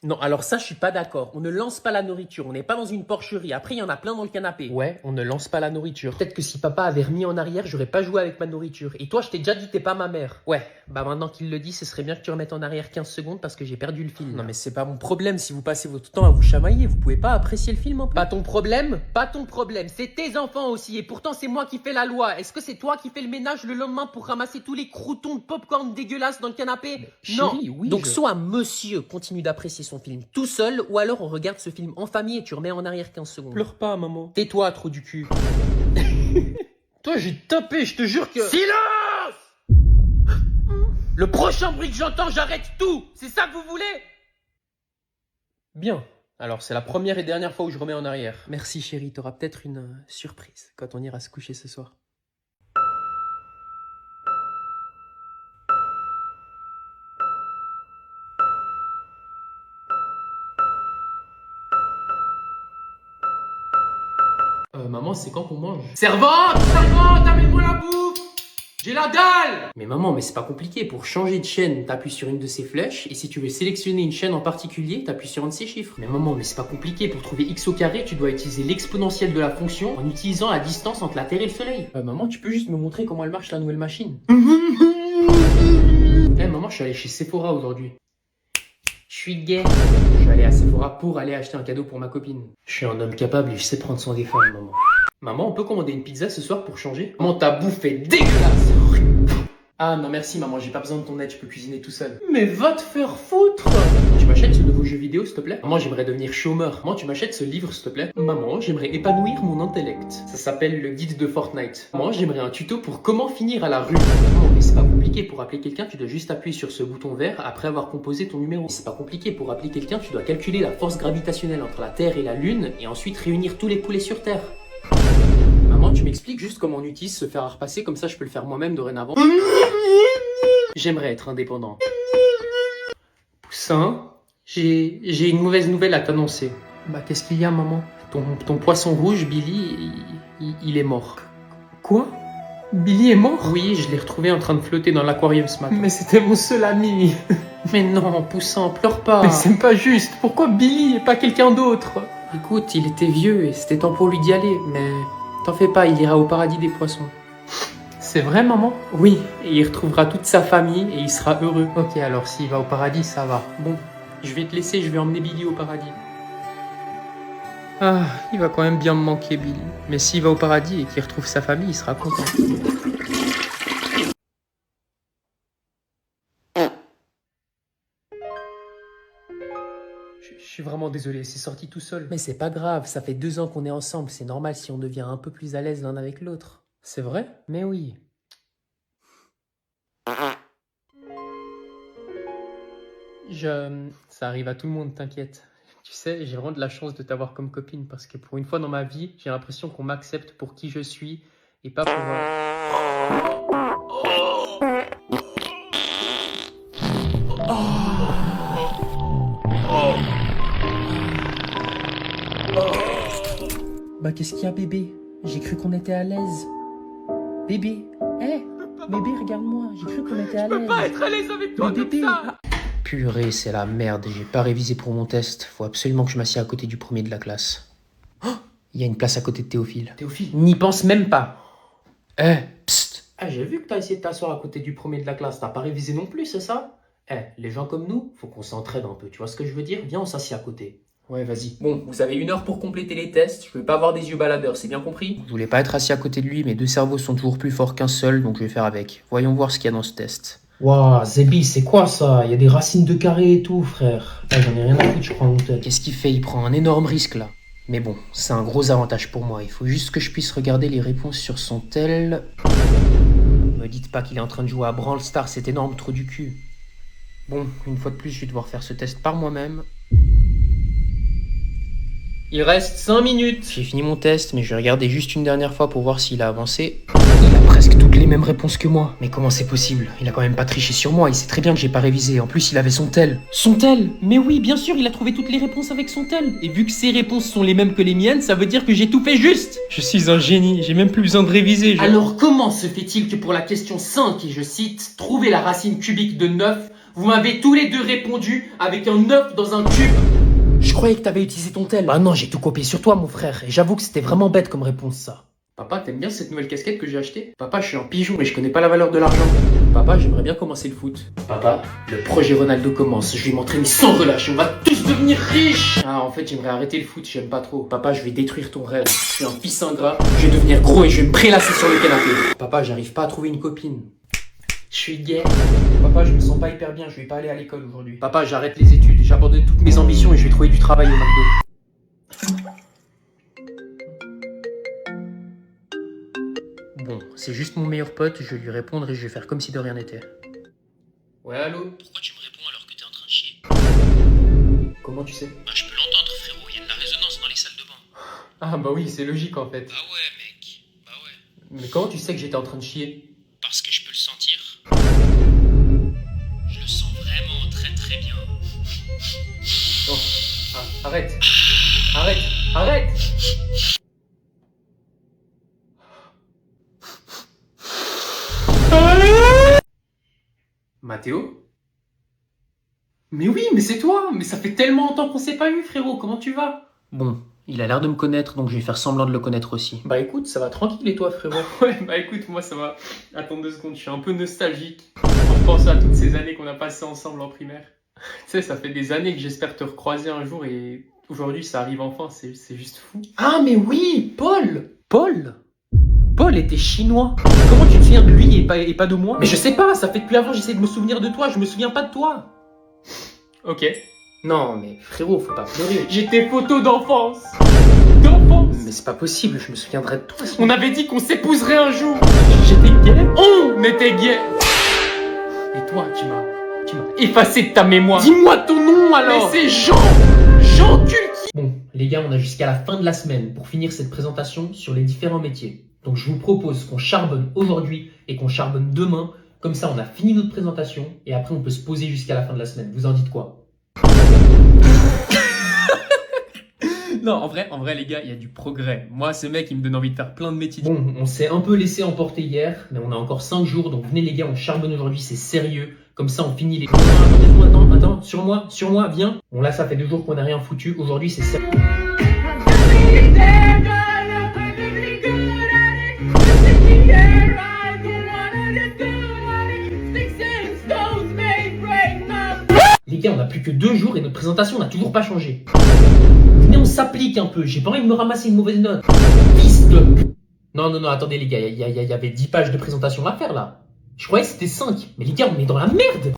Non, alors ça, je suis pas d'accord. On ne lance pas la nourriture. On n'est pas dans une porcherie. Après, il y en a plein dans le canapé. Ouais, on ne lance pas la nourriture. Peut-être que si papa avait remis en arrière, j'aurais pas joué avec ma nourriture. Et toi, je t'ai déjà dit, t'es pas ma mère. Ouais, bah maintenant qu'il le dit, ce serait bien que tu remettes en arrière 15 secondes parce que j'ai perdu le film. Non mais c'est pas mon problème si vous passez votre temps à vous chamailler. Vous pouvez pas apprécier le film un peu? Pas ton problème, pas ton problème. C'est tes enfants aussi. Et pourtant, c'est moi qui fais la loi. Est-ce que c'est toi qui fais le ménage le lendemain pour ramasser tous les croûtons de popcorn dégueulasses dans le canapé? Non. Chérie, oui. Donc soit monsieur continue d'apprécier son film tout seul, ou alors on regarde ce film en famille et tu remets en arrière 15 secondes. Pleure pas, maman. Tais-toi, trou du cul. Toi, j'ai tapé, je te jure que... Silence! Le prochain bruit que j'entends, j'arrête tout. C'est ça que vous voulez? Bien. Alors, c'est la première et dernière fois où je remets en arrière. Merci chérie, t'auras peut-être une surprise quand on ira se coucher ce soir. Maman, c'est quand qu'on mange? Servante! Servante, amène-moi la bouffe! J'ai la dalle! Mais maman, mais c'est pas compliqué. Pour changer de chaîne, t'appuies sur une de ces flèches. Et si tu veux sélectionner une chaîne en particulier, t'appuies sur un de ces chiffres. Mais maman, mais c'est pas compliqué. Pour trouver x au carré, tu dois utiliser l'exponentielle de la fonction en utilisant la distance entre la Terre et le Soleil. Maman, tu peux juste me montrer comment elle marche la nouvelle machine? Maman, je suis allé chez Sephora aujourd'hui. Je suis gay. Je suis allé à Sephora pour aller acheter un cadeau pour ma copine. Je suis un homme capable et je sais prendre soin des femmes, maman. Maman, on peut commander une pizza ce soir pour changer? Maman, ta bouffe est dégueulasse! Ah non merci maman, j'ai pas besoin de ton aide, je peux cuisiner tout seul. Mais va te faire foutre! Tu m'achètes ce nouveau jeu vidéo s'il te plaît? Maman, j'aimerais devenir chômeur. Maman, tu m'achètes ce livre s'il te plaît? Maman, j'aimerais épanouir mon intellect. Ça s'appelle le guide de Fortnite. Maman, j'aimerais un tuto pour comment finir à la rue. Maman, mais c'est pas compliqué, pour appeler quelqu'un tu dois juste appuyer sur ce bouton vert après avoir composé ton numéro. C'est pas compliqué, pour appeler quelqu'un tu dois calculer la force gravitationnelle entre la Terre et la Lune et ensuite réunir tous les poulets sur Terre. Maman, tu m'expliques juste comment on utilise ce fer à repasser, comme ça je peux le faire moi-même dorénavant. J'aimerais être indépendant. Poussin, j'ai une mauvaise nouvelle à t'annoncer. Bah qu'est-ce qu'il y a maman? Ton poisson rouge, Billy, il est mort. Quoi? Billy est mort? Oui, je l'ai retrouvé en train de flotter dans l'aquarium ce matin. Mais c'était mon seul ami. Mais non, Poussin, pleure pas. Mais c'est pas juste. Pourquoi Billy et pas quelqu'un d'autre? Écoute, il était vieux et c'était temps pour lui d'y aller, mais t'en fais pas, il ira au paradis des poissons. C'est vrai maman? Oui, et il retrouvera toute sa famille et il sera heureux. Ok, alors s'il va au paradis, ça va. Bon, je vais te laisser, je vais emmener Billy au paradis. Ah, il va quand même bien me manquer Billy. Mais s'il va au paradis et qu'il retrouve sa famille, il sera content. Je suis vraiment désolé, c'est sorti tout seul. Mais c'est pas grave, ça fait 2 ans qu'on est ensemble. C'est normal si on devient un peu plus à l'aise l'un avec l'autre. C'est vrai? Mais oui. Ça arrive à tout le monde, t'inquiète. Tu sais, j'ai vraiment de la chance de t'avoir comme copine parce que pour une fois dans ma vie, j'ai l'impression qu'on m'accepte pour qui je suis et pas pour... Bah qu'est-ce qu'il y a bébé? J'ai cru qu'on était à l'aise. Bébé, bébé regarde-moi, j'ai cru qu'on était à l'aise. Je peux pas être à l'aise avec toi Mais comme bébé, ça! Purée, c'est la merde, j'ai pas révisé pour mon test. Faut absolument que je m'assieds à côté du premier de la classe. Il y a une place à côté de Théophile. Théophile, n'y pense même pas. Psst. J'ai vu que t'as essayé de t'asseoir à côté du premier de la classe. T'as pas révisé non plus, c'est ça? Les gens comme nous, faut qu'on s'entraide un peu. Tu vois ce que je veux dire? Viens, on s'assied à côté. Ouais, vas-y. Bon, vous avez 1 heure pour compléter les tests. Je veux pas avoir des yeux baladeurs, c'est bien compris? Je voulais pas être assis à côté de lui, mes 2 cerveaux sont toujours plus forts qu'un seul, donc je vais faire avec. Voyons voir ce qu'il y a dans ce test. Waouh, Zébi, c'est quoi ça? Il y a des racines de carré et tout, frère. J'en ai rien à foutre, je prends mon tel. Qu'est-ce qu'il fait? Il prend un énorme risque là. Mais bon, c'est un gros avantage pour moi. Il faut juste que je puisse regarder les réponses sur son tel. Me dites pas qu'il est en train de jouer à Brawl Stars, cet énorme trou du cul. Bon, une fois de plus, je vais devoir faire ce test par moi-même. Il reste 5 minutes. J'ai fini mon test, mais je vais regarder juste une dernière fois pour voir s'il a avancé. Il a presque toutes les mêmes réponses que moi. Mais comment c'est possible? Il a quand même pas triché sur moi, il sait très bien que j'ai pas révisé. En plus, il avait son tel. Son tel? Mais oui, bien sûr, il a trouvé toutes les réponses avec son tel. Et vu que ses réponses sont les mêmes que les miennes, ça veut dire que j'ai tout fait juste. Je suis un génie, j'ai même plus besoin de réviser. Alors comment se fait-il que pour la question 5, et je cite, trouver la racine cubique de 9, Vous m'avez tous les deux répondu avec un œuf dans un cube. Je croyais que t'avais utilisé ton tel. Bah non, j'ai tout copié sur toi, mon frère. Et j'avoue que c'était vraiment bête comme réponse, ça. Papa, t'aimes bien cette nouvelle casquette que j'ai achetée? Papa, je suis un pigeon et je connais pas la valeur de l'argent. Papa, j'aimerais bien commencer le foot. Papa, le projet Ronaldo commence. Je vais m'entraîner sans relâche. On va tous devenir riches. Ah, en fait, j'aimerais arrêter le foot. J'aime pas trop. Papa, je vais détruire ton rêve. Je suis un fils ingrat. Je vais devenir gros et je vais me prélasser sur le canapé. Papa, j'arrive pas à trouver une copine. Je suis gay. Papa, je me sens pas hyper bien. Je vais pas aller à l'école aujourd'hui. Papa, j'arrête les études. J'abandonne toutes mes ambitions et je vais trouver du travail au McDo. Bon, c'est juste mon meilleur pote, je vais lui répondre et je vais faire comme si de rien n'était. Ouais, allô? Pourquoi tu me réponds alors que t'es en train de chier? Comment tu sais? Bah je peux l'entendre frérot, il y a de la résonance dans les salles de bain. Ah bah oui, c'est logique en fait. Bah ouais mec, bah ouais. Mais comment tu sais que j'étais en train de chier? Parce que je peux le sentir. Je le sens vraiment très très bien. Oh, ah, arrête. Arrête, arrête. Mathéo? Mais oui, mais c'est toi! Mais ça fait tellement longtemps qu'on s'est pas eu, frérot, comment tu vas? Bon, il a l'air de me connaître, donc je vais faire semblant de le connaître aussi. Bah écoute, ça va tranquille et toi, frérot? Ouais, bah écoute, moi ça va. Attends 2 secondes, je suis un peu nostalgique en pensant à toutes ces années qu'on a passées ensemble en primaire. Tu sais, ça fait des années que j'espère te recroiser un jour et aujourd'hui ça arrive enfin, c'est juste fou. Ah mais oui, Paul! Paul? Paul était chinois. Comment tu te souviens de lui et pas de moi? Mais je sais pas, ça fait depuis avant j'essaie de me souvenir de toi, je me souviens pas de toi. Ok. Non mais frérot, faut pas pleurer. J'ai tes photos d'enfance. D'enfance. Mais c'est pas possible, je me souviendrai de toi. On avait dit qu'on s'épouserait un jour. J'étais gay. On était gay. Et toi, tu m'as effacé de ta mémoire. Dis-moi ton nom alors. Mais c'est Jean Culki. Bon, les gars, on a jusqu'à la fin de la semaine pour finir cette présentation sur les différents métiers. Donc je vous propose qu'on charbonne aujourd'hui et qu'on charbonne demain. Comme ça, on a fini notre présentation et après, on peut se poser jusqu'à la fin de la semaine. Vous en dites quoi? Non, en vrai, les gars, il y a du progrès. Moi, ce mec, il me donne envie de faire plein de métiers. Bon, on s'est un peu laissé emporter hier, mais on a encore 5 jours. Donc venez, les gars, on charbonne aujourd'hui, c'est sérieux. Comme ça, on finit les... Attends, sur moi, viens. Bon, là, ça fait 2 jours qu'on n'a rien foutu. Aujourd'hui, c'est sérieux. Les gars, on a plus que 2 jours et notre présentation n'a toujours pas changé. Venez, on s'applique un peu. J'ai pas envie de me ramasser une mauvaise note. Fils de... Non, attendez les gars, il y avait 10 pages de présentation à faire là. Je croyais que c'était 5. Mais les gars, on est dans la merde.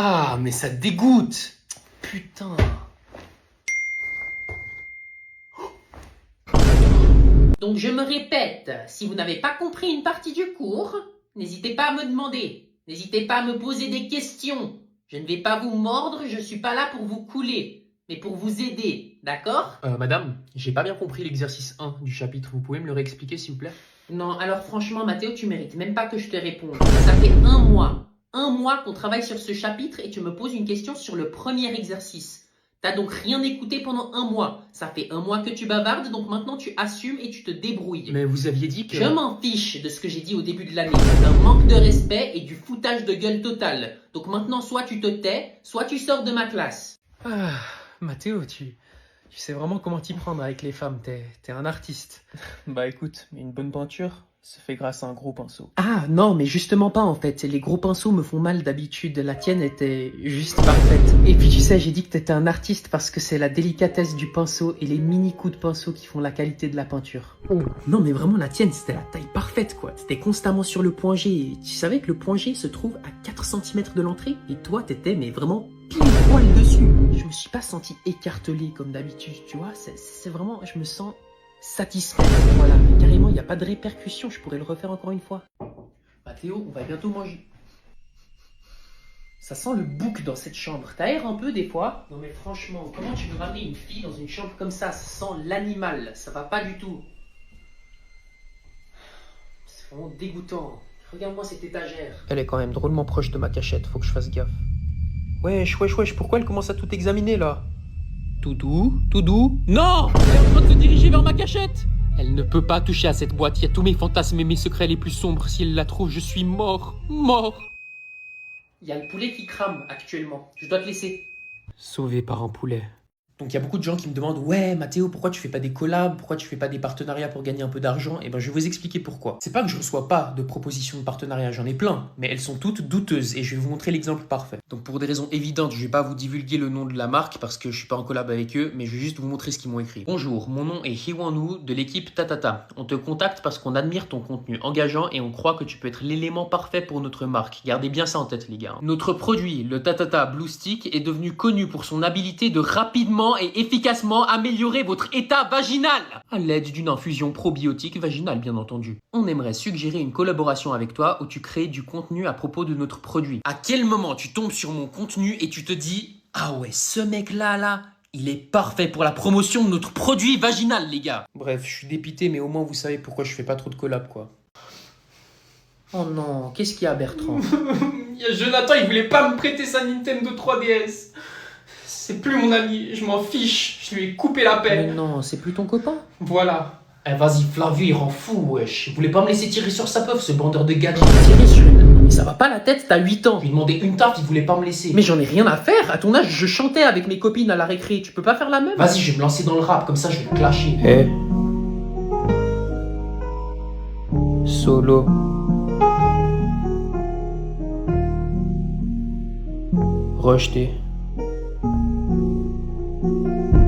Ah, mais ça dégoûte. Putain. Donc je me répète, si vous n'avez pas compris une partie du cours, n'hésitez pas à me demander. N'hésitez pas à me poser des questions. Je ne vais pas vous mordre, je suis pas là pour vous couler, mais pour vous aider, d'accord? Madame, j'ai pas bien compris l'exercice 1 du chapitre. Vous pouvez me le réexpliquer, s'il vous plaît? Non, alors franchement, Mathéo, tu mérites même pas que je te réponde. Ça fait 1 mois. 1 mois qu'on travaille sur ce chapitre et tu me poses une question sur le premier exercice. T'as donc rien écouté pendant 1 mois. Ça fait 1 mois que tu bavardes, donc maintenant tu assumes et tu te débrouilles. Mais vous aviez dit que... Je m'en fiche de ce que j'ai dit au début de l'année. C'est un manque de respect et du foutage de gueule total. Donc maintenant, soit tu te tais, soit tu sors de ma classe. Ah, Mathéo, tu sais vraiment comment t'y prendre avec les femmes. T'es un artiste. Bah écoute, une bonne peinture se fait grâce à un gros pinceau. Ah non, mais justement pas en fait. Les gros pinceaux me font mal d'habitude. La tienne était juste parfaite. Et puis tu sais, j'ai dit que t'étais un artiste parce que c'est la délicatesse du pinceau et les mini coups de pinceau qui font la qualité de la peinture. Oh. Non mais vraiment, la tienne, c'était la taille parfaite quoi. T'étais constamment sur le point G. Et tu savais que le point G se trouve à 4 cm de l'entrée. Et toi, t'étais mais vraiment pile poil dessus. Je me suis pas senti écartelé comme d'habitude, tu vois. C'est vraiment, je me sens satisfait. Voilà, carrément, il y a a pas de répercussions, je pourrais le refaire encore une fois. Mathéo, on va bientôt manger. Ça sent le bouc dans cette chambre. T'aères un peu des fois? Non mais franchement, comment tu veux ramener une fille dans une chambre comme ça? Ça sent l'animal, ça va pas du tout. C'est vraiment dégoûtant. Regarde-moi cette étagère. Elle est quand même drôlement proche de ma cachette, faut que je fasse gaffe. Wesh, pourquoi elle commence à tout examiner là? Tout doux. Non! Elle est en train de se diriger vers ma cachette! Elle ne peut pas toucher à cette boîte, il y a tous mes fantasmes et mes secrets les plus sombres. Si elle la trouve, je suis mort. Il y a le poulet qui crame actuellement, je dois te laisser. Sauvé par un poulet. Donc il y a beaucoup de gens qui me demandent « Ouais, Mathéo, pourquoi tu fais pas des collabs? Pourquoi tu fais pas des partenariats pour gagner un peu d'argent ?» Et ben je vais vous expliquer pourquoi. C'est pas que je reçois pas de propositions de partenariat, j'en ai plein, mais elles sont toutes douteuses et je vais vous montrer l'exemple parfait. Donc pour des raisons évidentes, je vais pas vous divulguer le nom de la marque parce que je suis pas en collab avec eux, mais je vais juste vous montrer ce qu'ils m'ont écrit. Bonjour, mon nom est Hiwanu de l'équipe Tatata. On te contacte parce qu'on admire ton contenu engageant et on croit que tu peux être l'élément parfait pour notre marque. Gardez bien ça en tête les gars. Notre produit, le Tatata Blue Stick, est devenu connu pour son habilité de rapidement et efficacement améliorer votre état vaginal à l'aide d'une infusion probiotique vaginale bien entendu. On aimerait suggérer une collaboration avec toi où tu crées du contenu à propos de notre produit. À quel moment tu tombes sur mon contenu et tu te dis « Ah ouais, ce mec-là, il est parfait pour la promotion de notre produit vaginal les gars !» Bref, je suis dépité mais au moins vous savez pourquoi je fais pas trop de collab quoi. Oh non, qu'est-ce qu'il y a Bertrand? Il y a Jonathan, il voulait pas me prêter sa Nintendo 3DS. C'est plus mon ami, je m'en fiche, je lui ai coupé la paix. Mais non, c'est plus ton copain? Voilà. Eh vas-y Flavio, il rend fou wesh. Il voulait pas me laisser tirer sur sa peuf ce bandeur de gadgets. Tirer sur une... Mais ça va pas la tête, t'as 8 ans. Je lui demandais une tarte, il voulait pas me laisser. Mais j'en ai rien à faire, à ton âge je chantais avec mes copines à la récré, tu peux pas faire la même? Vas-y, je vais me lancer dans le rap, comme ça je vais te clasher. Eh. Solo. Rejeté.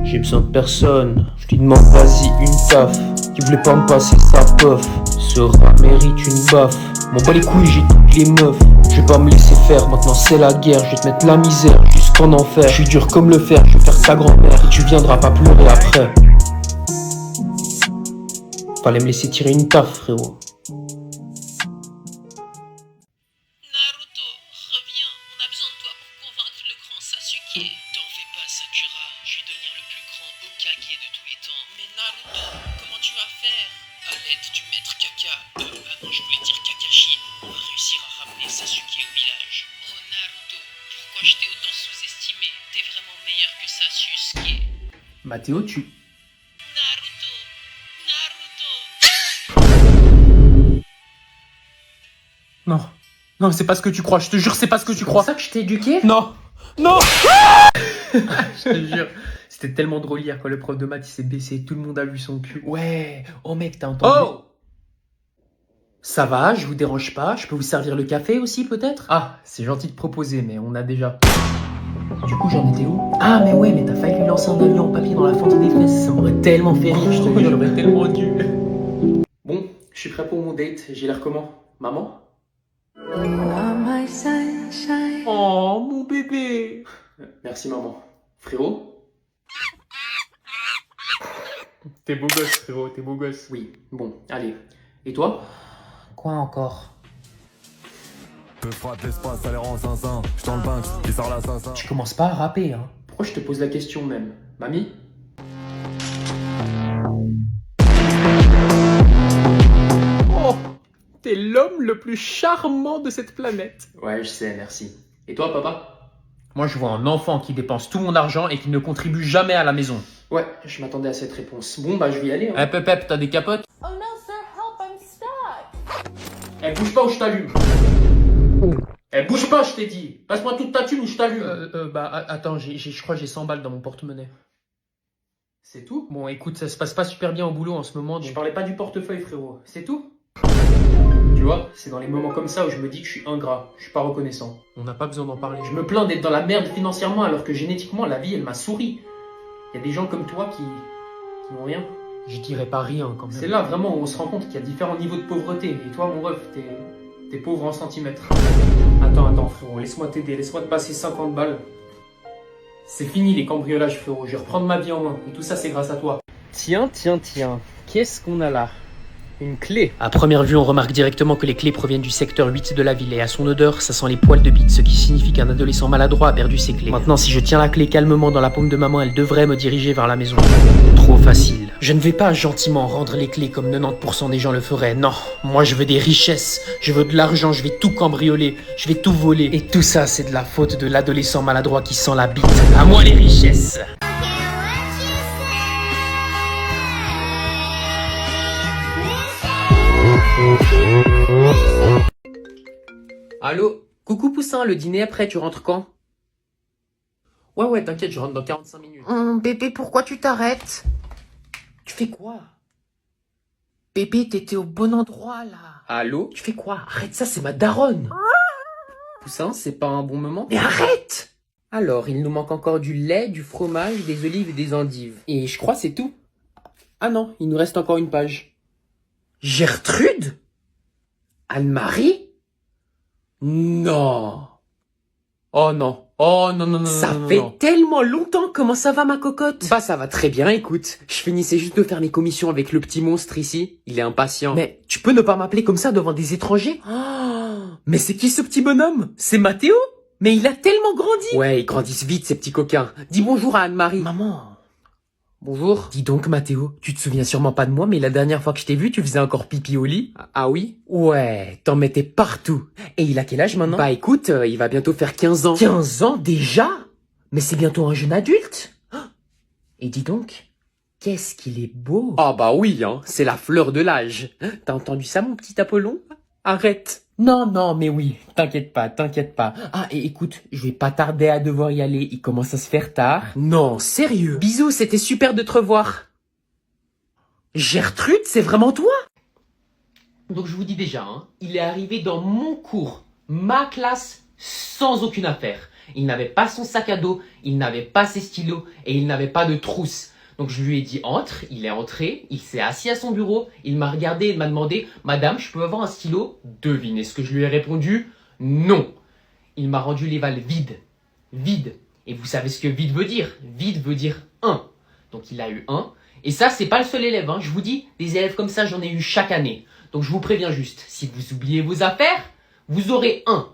J'ai besoin de personne, je lui demande vas-y une taf. Il voulait pas me passer sa puff, ce rat mérite une baffe. M'en bats les couilles, j'ai toutes les meufs. Je vais pas me laisser faire, maintenant c'est la guerre. Je vais te mettre la misère jusqu'en enfer. Je suis dur comme le fer, je vais faire ta grand-mère. Et tu viendras pas pleurer après. Fallait me laisser tirer une taf frérot. Naruto, reviens, on a besoin de toi pour convaincre le grand Sasuke. T'en fais pas, Sakura, je vais devenir le plus grand Hokage de tous les temps. Mais Naruto, comment tu vas faire? À l'aide du maître Kaka, non, je voulais dire Kakashi, on va réussir à ramener Sasuke au village. Oh Naruto, pourquoi je t'ai autant sous-estimé? T'es vraiment meilleur que Sasuke. Mathéo, tu... Non. Non, c'est pas ce que tu crois, je te jure, c'est pas ce que tu crois. C'est ça que je t'ai éduqué? Non. Non. Je te jure. C'était tellement drôle hier quand le prof de maths il s'est baissé, tout le monde a vu son cul. Ouais. Oh mec, t'as entendu? Oh. Ça va, je vous dérange pas, je peux vous servir le café aussi peut-être? Ah, c'est gentil de proposer, mais on a déjà... Du coup, j'en étais où? Ah, mais ouais, mais t'as failli lui lancer un avion en papier dans la fente des fesses. Ça m'aurait tellement fait rire, je te jure. J'aurais tellement dû. Bon, je suis prêt pour mon date. J'ai l'air comment? Maman? Oh, mon bébé. Merci, maman. Frérot? T'es beau gosse, frérot, t'es beau gosse. Oui, bon, allez. Et toi? Quoi encore? Peu frappe l'espace, ça les rend zinzin. Je dans le bank, qui sort la zinzin. Tu commences pas à rapper, hein. Pourquoi je te pose la question même? Mamie? Oh, t'es l'homme le plus charmant de cette planète. Ouais, je sais, merci. Et toi, papa? Moi, je vois un enfant qui dépense tout mon argent et qui ne contribue jamais à la maison. Ouais, je m'attendais à cette réponse. Bon, bah, je vais y aller. Hein. Eh, Pep, t'as des capotes? Oh no, sir, help, I'm stuck. Eh, bouge pas ou je t'allume. Eh, bouge pas, je t'ai dit. Passe-moi toute ta thune ou je t'allume. Attends, je crois que j'ai 100 balles dans mon porte-monnaie. C'est tout? Bon, écoute, ça se passe pas super bien au boulot en ce moment. Je Donc... parlais pas du portefeuille, frérot. C'est tout? Tu vois, c'est dans les moments comme ça où je me dis que je suis ingrat. Je suis pas reconnaissant. On n'a pas besoin d'en parler. Je me plains d'être dans la merde financièrement alors que génétiquement, la vie, elle m'a souri. Il y a des gens comme toi qui n'ont rien. Je dirais pas rien quand même. C'est là vraiment où on se rend compte qu'il y a différents niveaux de pauvreté. Et toi, mon ref, t'es pauvre en centimètres. Attends, frérot, laisse-moi t'aider, laisse-moi te passer 50 balles. C'est fini les cambriolages, frérot. Je vais reprendre ma vie en main. Et tout ça, c'est grâce à toi. Tiens. Qu'est-ce qu'on a là? Une clé. À première vue, on remarque directement que les clés proviennent du secteur 8 de la ville et à son odeur, ça sent les poils de bite, ce qui signifie qu'un adolescent maladroit a perdu ses clés. Maintenant, si je tiens la clé calmement dans la paume de ma main, elle devrait me diriger vers la maison. Trop facile. Je ne vais pas gentiment rendre les clés comme 90% des gens le feraient. Non, moi je veux des richesses, je veux de l'argent, je vais tout cambrioler, je vais tout voler. Et tout ça, c'est de la faute de l'adolescent maladroit qui sent la bite. À moi les richesses. Allô? Coucou Poussin, le dîner après, tu rentres quand? Ouais, t'inquiète, je rentre dans 45 minutes. Bébé, pourquoi tu t'arrêtes? Tu fais quoi? Bébé, t'étais au bon endroit, là. Allô? Tu fais quoi? Arrête ça, c'est ma daronne. Poussin, c'est pas un bon moment? Mais arrête! Alors, il nous manque encore du lait, du fromage, des olives et des endives. Et je crois c'est tout. Ah non, il nous reste encore une page. Gertrude? Anne-Marie? Non. Oh non. Oh non. Ça non, fait non. tellement longtemps. Comment ça va, ma cocotte? Bah ça va très bien, écoute. Je finissais juste de faire mes commissions avec le petit monstre ici. Il est impatient. Mais tu peux ne pas m'appeler comme ça devant des étrangers? Mais c'est qui ce petit bonhomme? C'est Mathéo? Mais il a tellement grandi. Ouais, ils grandissent vite ces petits coquins. Dis bonjour à Anne-Marie. Maman. Bonjour. Dis donc, Mathéo, tu te souviens sûrement pas de moi, mais la dernière fois que je t'ai vu, tu faisais encore pipi au lit. Ah oui? Ouais, t'en mettais partout. Et il a quel âge maintenant? Bah écoute, il va bientôt faire 15 ans. 15 ans déjà? Mais c'est bientôt un jeune adulte. Et dis donc, qu'est-ce qu'il est beau. Ah bah oui, hein, c'est la fleur de l'âge. T'as entendu ça, mon petit Apollon? Arrête. Non, mais oui, t'inquiète pas. Ah, et écoute, je vais pas tarder à devoir y aller, il commence à se faire tard. Non, sérieux. Bisous, c'était super de te revoir. Gertrude, c'est vraiment toi? Donc je vous dis déjà, hein, il est arrivé dans mon cours, ma classe, sans aucune affaire. Il n'avait pas son sac à dos, il n'avait pas ses stylos et il n'avait pas de trousse. Donc je lui ai dit entre, il est entré, il s'est assis à son bureau, il m'a regardé et m'a demandé « Madame, je peux avoir un stylo ?» Devinez ce que je lui ai répondu? Non. Il m'a rendu les valves vides. Vide. Et vous savez ce que vide veut dire? Vide veut dire 1. Donc il a eu 1. Et ça, c'est pas le seul élève. Hein. Je vous dis, des élèves comme ça, j'en ai eu chaque année. Donc je vous préviens juste, si vous oubliez vos affaires, vous aurez 1.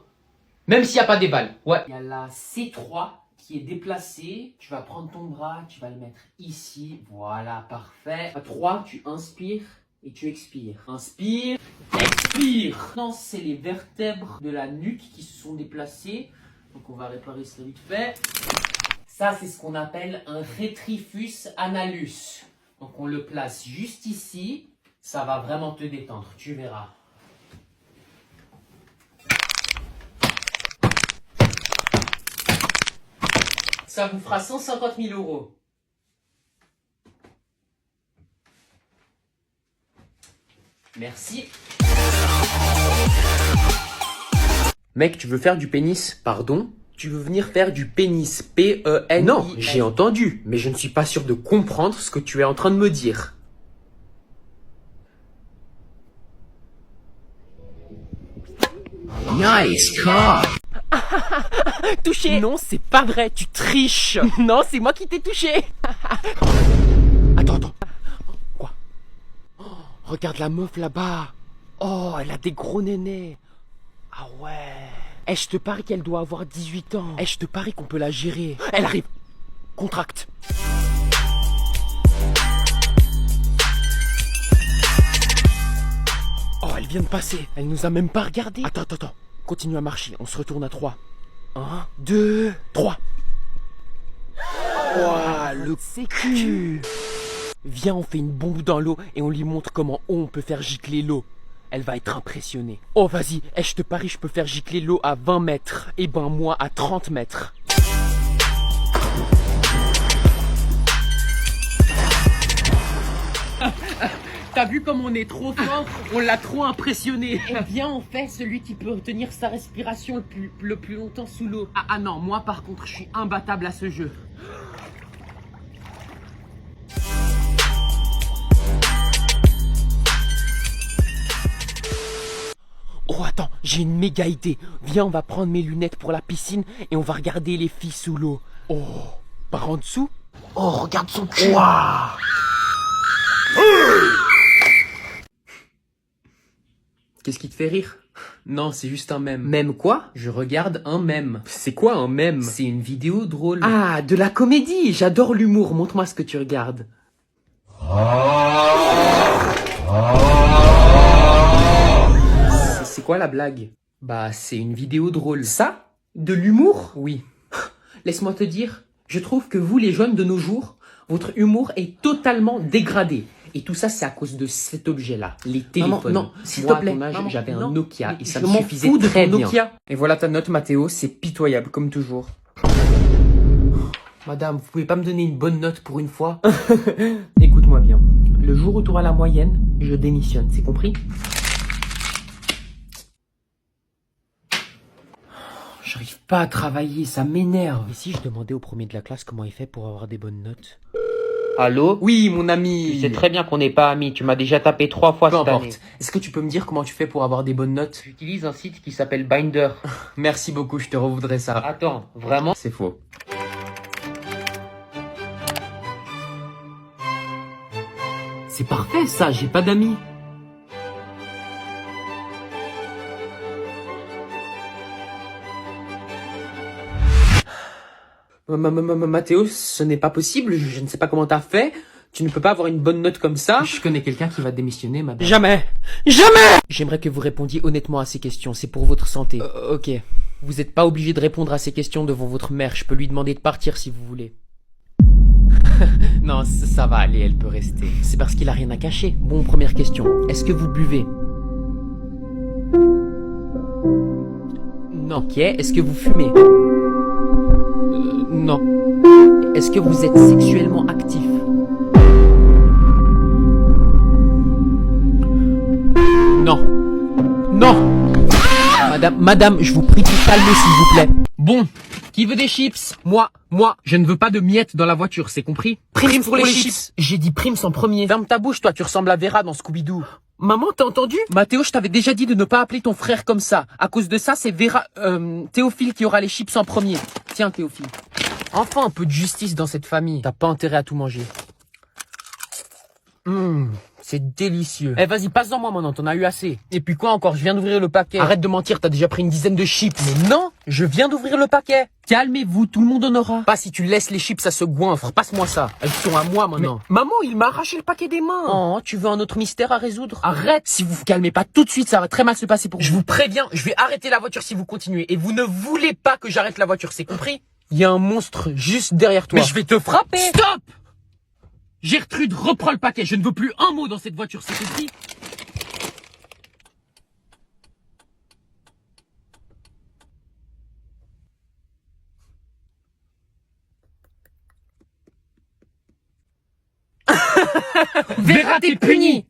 Même s'il n'y a pas des balles. Ouais. Il y a la C3 qui est déplacée. Tu vas prendre ton bras, tu vas le mettre ici. Voilà, parfait. À 3, tu inspires et tu expires. Inspire, expire. Non, c'est les vertèbres de la nuque qui se sont déplacées. Donc on va réparer ça vite fait. Ça, c'est ce qu'on appelle un rétrifus analus. Donc on le place juste ici. Ça va vraiment te détendre, tu verras. Ça vous fera 150 000 €. Merci. Mec, tu veux faire du pénis? Pardon? Tu veux venir faire du pénis? P-E-N-I-S. Non, j'ai entendu, mais je ne suis pas sûr de comprendre ce que tu es en train de me dire. Nice car. Touché. Non, c'est pas vrai, tu triches. Non, c'est moi qui t'ai touché. Attends. Quoi? Oh, regarde la meuf là-bas. Oh, elle a des gros nénés. Ah ouais. Eh, je te parie qu'elle doit avoir 18 ans. Eh, je te parie qu'on peut la gérer. Elle arrive. Contracte. Oh, elle vient de passer. Elle nous a même pas regardé. Attends. Continue à marcher. On se retourne à 3. 1, 2, 3. Ouah, le sécu. Viens, on fait une bombe dans l'eau et on lui montre comment on peut faire gicler l'eau. Elle va être impressionnée. Oh, vas-y. Eh, je te parie, je peux faire gicler l'eau à 20 mètres. Et ben, moi, à 30 mètres. T'as vu comme on est trop fort? On l'a trop impressionné. Eh bien, on fait celui qui peut retenir sa respiration le plus longtemps sous l'eau. Ah non, moi par contre, je suis imbattable à ce jeu. Oh, attends, j'ai une méga idée. Viens, on va prendre mes lunettes pour la piscine et on va regarder les filles sous l'eau. Oh, par en dessous? Oh, regarde son cul. Wow. Qu'est-ce qui te fait rire? Non, c'est juste un mème. Même quoi? Je regarde un mème. C'est quoi un mème? C'est une vidéo drôle. Ah, de la comédie. J'adore l'humour. Montre-moi ce que tu regardes. C'est quoi la blague? Bah, c'est une vidéo drôle. Ça? De l'humour? Oui. Laisse-moi te dire, je trouve que vous, les jeunes de nos jours, votre humour est totalement dégradé. Et tout ça, c'est à cause de cet objet-là, les téléphones. Maman, non, s'il Moi, te plaît. à ton âge, Maman, j'avais un non. Nokia et ça Je me m'en suffisait fous de très ton bien. Nokia. Et voilà ta note, Mathéo, c'est pitoyable, comme toujours. Madame, vous pouvez pas me donner une bonne note pour une fois? Écoute-moi bien. Le jour où tu auras la moyenne, je démissionne, c'est compris? J'arrive pas à travailler, ça m'énerve. Et si je demandais au premier de la classe comment il fait pour avoir des bonnes notes? Allô? Oui, mon ami. Tu sais très bien qu'on n'est pas amis, tu m'as déjà tapé 3 fois Peu cette année. importe. Est-ce que tu peux me dire comment tu fais pour avoir des bonnes notes? J'utilise un site qui s'appelle Binder. Merci beaucoup, je te revoudrais ça. Attends, vraiment? C'est faux. C'est parfait ça, j'ai pas d'amis. Mathéo, ce n'est pas possible, je ne sais pas comment t'as fait. Tu ne peux pas avoir une bonne note comme ça. Je connais quelqu'un qui va démissionner, madame. Jamais. Jamais. J'aimerais que vous répondiez honnêtement à ces questions, c'est pour votre santé. Ok. Vous n'êtes pas obligé de répondre à ces questions devant votre mère, je peux lui demander de partir si vous voulez. Non, ça va aller, elle peut rester. C'est parce qu'il a rien à cacher. Bon, première question. Est-ce que vous buvez? Non. Ok, est-ce que vous fumez? Non. Est-ce que vous êtes sexuellement actif? Non. Non. Madame, je vous prie de calmer s'il vous plaît. Bon, qui veut des chips? Moi, je ne veux pas de miettes dans la voiture, c'est compris? Prime pour les chips. J'ai dit prime en premier. Ferme ta bouche, toi, tu ressembles à Vera dans Scooby-Doo. Maman, t'as entendu? Mathéo, je t'avais déjà dit de ne pas appeler ton frère comme ça. À cause de ça, c'est Théophile qui aura les chips en premier. Tiens, Théophile. Enfin, un peu de justice dans cette famille. T'as pas intérêt à tout manger. C'est délicieux. Eh, vas-y, passe-en moi maintenant, t'en as eu assez. Et puis quoi encore? Je viens d'ouvrir le paquet. Arrête de mentir, t'as déjà pris une dizaine de chips. Mais non, je viens d'ouvrir le paquet. Calmez-vous, tout le monde en aura. Pas si tu laisses les chips à ce goinfre. Passe-moi ça. Elles sont à moi maintenant. Mais, maman, il m'a arraché le paquet des mains. Oh, tu veux un autre mystère à résoudre? Arrête. Si vous vous calmez pas tout de suite, ça va très mal se passer pour vous. Je vous préviens, je vais arrêter la voiture si vous continuez. Et vous ne voulez pas que j'arrête la voiture, c'est compris? Il y a un monstre juste derrière toi. Mais je vais te frapper. Stop! Gertrude, reprends le paquet. Je ne veux plus un mot dans cette voiture, c'est compris? Vera, t'es puni!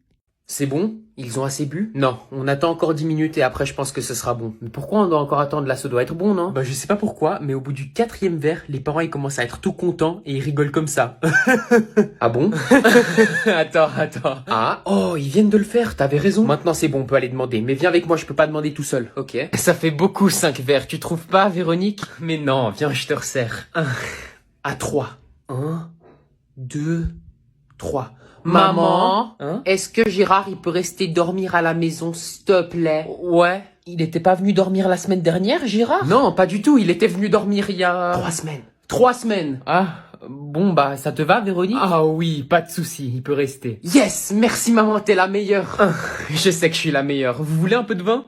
C'est bon? Ils ont assez bu? Non, on attend encore 10 minutes et après je pense que ce sera bon. Mais pourquoi on doit encore attendre là? Ça doit être bon, non? Bah je sais pas pourquoi, mais au bout du 4e verre, les parents ils commencent à être tout contents et ils rigolent comme ça. Ah bon? Attends. Ah, oh, ils viennent de le faire, t'avais raison. Maintenant c'est bon, on peut aller demander. Mais viens avec moi, je peux pas demander tout seul. Ok. Ça fait beaucoup 5 verres, tu trouves pas, Véronique? Mais non, viens, je te resserre. À 3. 1, 2, 3. Maman, est-ce que Gérard, il peut rester dormir à la maison, s'il te plaît? Ouais. Il était pas venu dormir la semaine dernière, Gérard? Non, pas du tout. Il était venu dormir il y a... 3 semaines. 3 semaines. Ah, bon, bah, ça te va, Véronique? Ah oui, pas de souci, il peut rester. Yes, merci maman, t'es la meilleure. Je sais que je suis la meilleure. Vous voulez un peu de vin?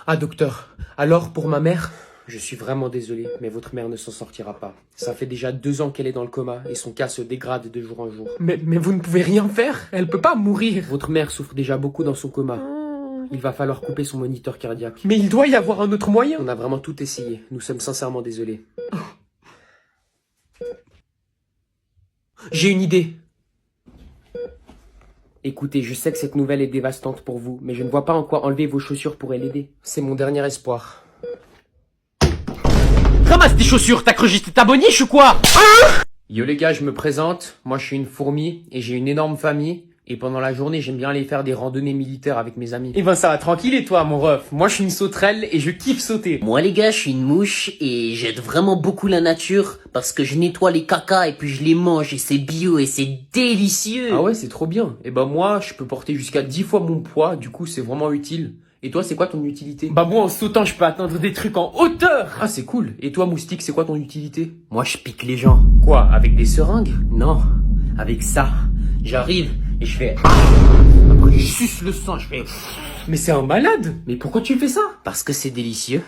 Ah, docteur. Alors, pour ma mère? Je suis vraiment désolé, mais votre mère ne s'en sortira pas. Ça fait déjà 2 ans qu'elle est dans le coma et son cas se dégrade de jour en jour. Mais vous ne pouvez rien faire. Elle peut pas mourir. Votre mère souffre déjà beaucoup dans son coma. Il va falloir couper son moniteur cardiaque. Mais il doit y avoir un autre moyen. On a vraiment tout essayé. Nous sommes sincèrement désolés. J'ai une idée. Écoutez, je sais que cette nouvelle est dévastante pour vous, mais je ne vois pas en quoi enlever vos chaussures pourrait l'aider. C'est mon dernier espoir. Ramasse tes chaussures, t'as cru que j'étais ta boniche ou quoi? Yo les gars, je me présente, moi je suis une fourmi et j'ai une énorme famille. Et pendant la journée, j'aime bien aller faire des randonnées militaires avec mes amis. Eh ben ça va tranquille et toi mon ref? Moi je suis une sauterelle et je kiffe sauter. Moi les gars, je suis une mouche et j'aide vraiment beaucoup la nature parce que je nettoie les cacas et puis je les mange et c'est bio et c'est délicieux. Ah ouais, c'est trop bien. Et ben moi, je peux porter jusqu'à 10 fois mon poids, du coup c'est vraiment utile. Et toi, c'est quoi ton utilité? Bah moi en sautant je peux atteindre des trucs en hauteur. Ah c'est cool. Et toi Moustique, c'est quoi ton utilité? Moi je pique les gens. Quoi, avec des seringues? Non, avec ça, j'arrive et je fais... Après je suce le sang, je fais... Mais c'est un malade. Mais pourquoi tu fais ça? Parce que c'est délicieux.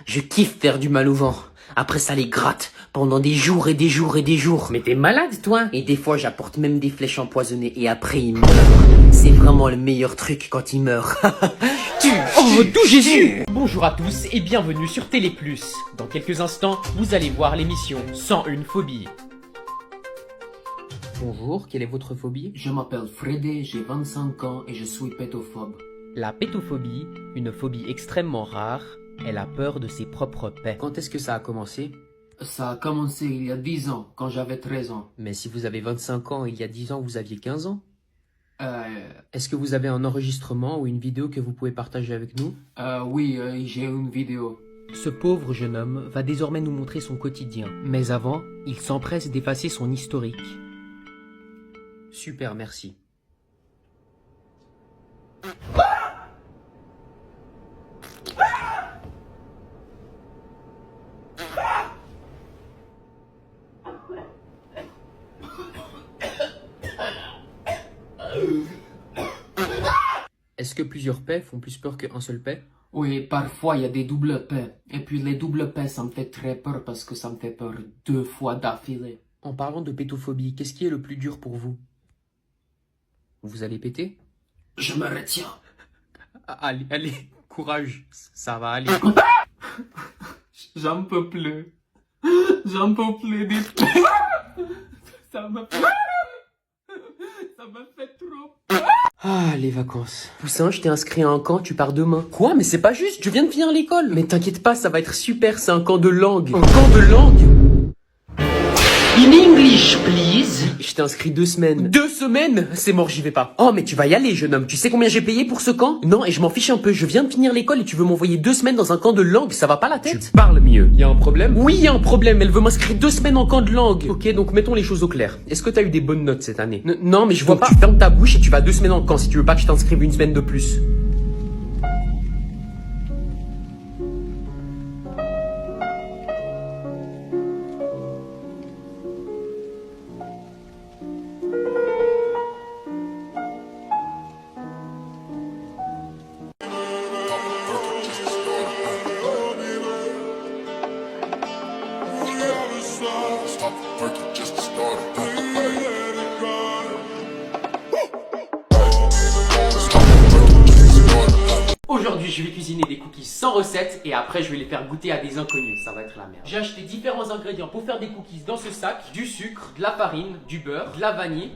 Je kiffe faire du mal au vent. Après ça les gratte pendant des jours et des jours et des jours. Mais t'es malade toi? Et des fois j'apporte même des flèches empoisonnées et après il meurt. C'est vraiment le meilleur truc quand il meurt. Oh, tout Jésus! Bonjour à tous et bienvenue sur Télé+. Dans quelques instants, vous allez voir l'émission 101 phobies. Bonjour, quelle est votre phobie? Je m'appelle Fredé, j'ai 25 ans et je suis pétophobe. La pétophobie, une phobie extrêmement rare, est la peur de ses propres paix. Quand est-ce que ça a commencé? Ça a commencé il y a 10 ans, quand j'avais 13 ans. Mais si vous avez 25 ans, il y a 10 ans, vous aviez 15 ans? Est-ce que vous avez un enregistrement ou une vidéo que vous pouvez partager avec nous? Oui, j'ai une vidéo. Ce pauvre jeune homme va désormais nous montrer son quotidien. Mais avant, il s'empresse d'effacer son historique. Super, merci. Est-ce que plusieurs paix font plus peur qu'un seul paix? Oui, parfois il y a des doubles paix. Et puis les doubles paix, ça me fait très peur parce que ça me fait peur 2 fois d'affilée. En parlant de pétophobie, qu'est-ce qui est le plus dur pour vous? Vous allez péter? Je me retiens. Allez, allez, courage, ça va aller. J'en peux plus. J'en peux plus des... Ça me fait trop. Ah, les vacances. Poussin, je t'ai inscrit à un camp, tu pars demain. Quoi? Mais c'est pas juste, je viens de finir l'école. Mais t'inquiète pas, ça va être super, c'est un camp de langue. Un camp de langue? In English, please. Je t'ai inscrit 2 semaines. 2 semaines? C'est mort, j'y vais pas. Oh, mais tu vas y aller, jeune homme. Tu sais combien j'ai payé pour ce camp? Non, et je m'en fiche un peu. Je viens de finir l'école et tu veux m'envoyer 2 semaines dans un camp de langue. Ça va pas la tête? Tu parles mieux. Y a un problème? Oui, y a un problème. Elle veut m'inscrire 2 semaines en camp de langue. Ok, donc mettons les choses au clair. Est-ce que t'as eu des bonnes notes cette année? Non, mais je vois pas. Tu fermes ta bouche et tu vas 2 semaines en camp si tu veux pas que je t'inscrive 1 semaine de plus. Aujourd'hui, je vais cuisiner des cookies sans recette et après, je vais les faire goûter à des inconnus. Ça va être la merde. J'ai acheté différents ingrédients pour faire des cookies dans ce sac. Du sucre, de la farine, du beurre, de la vanille,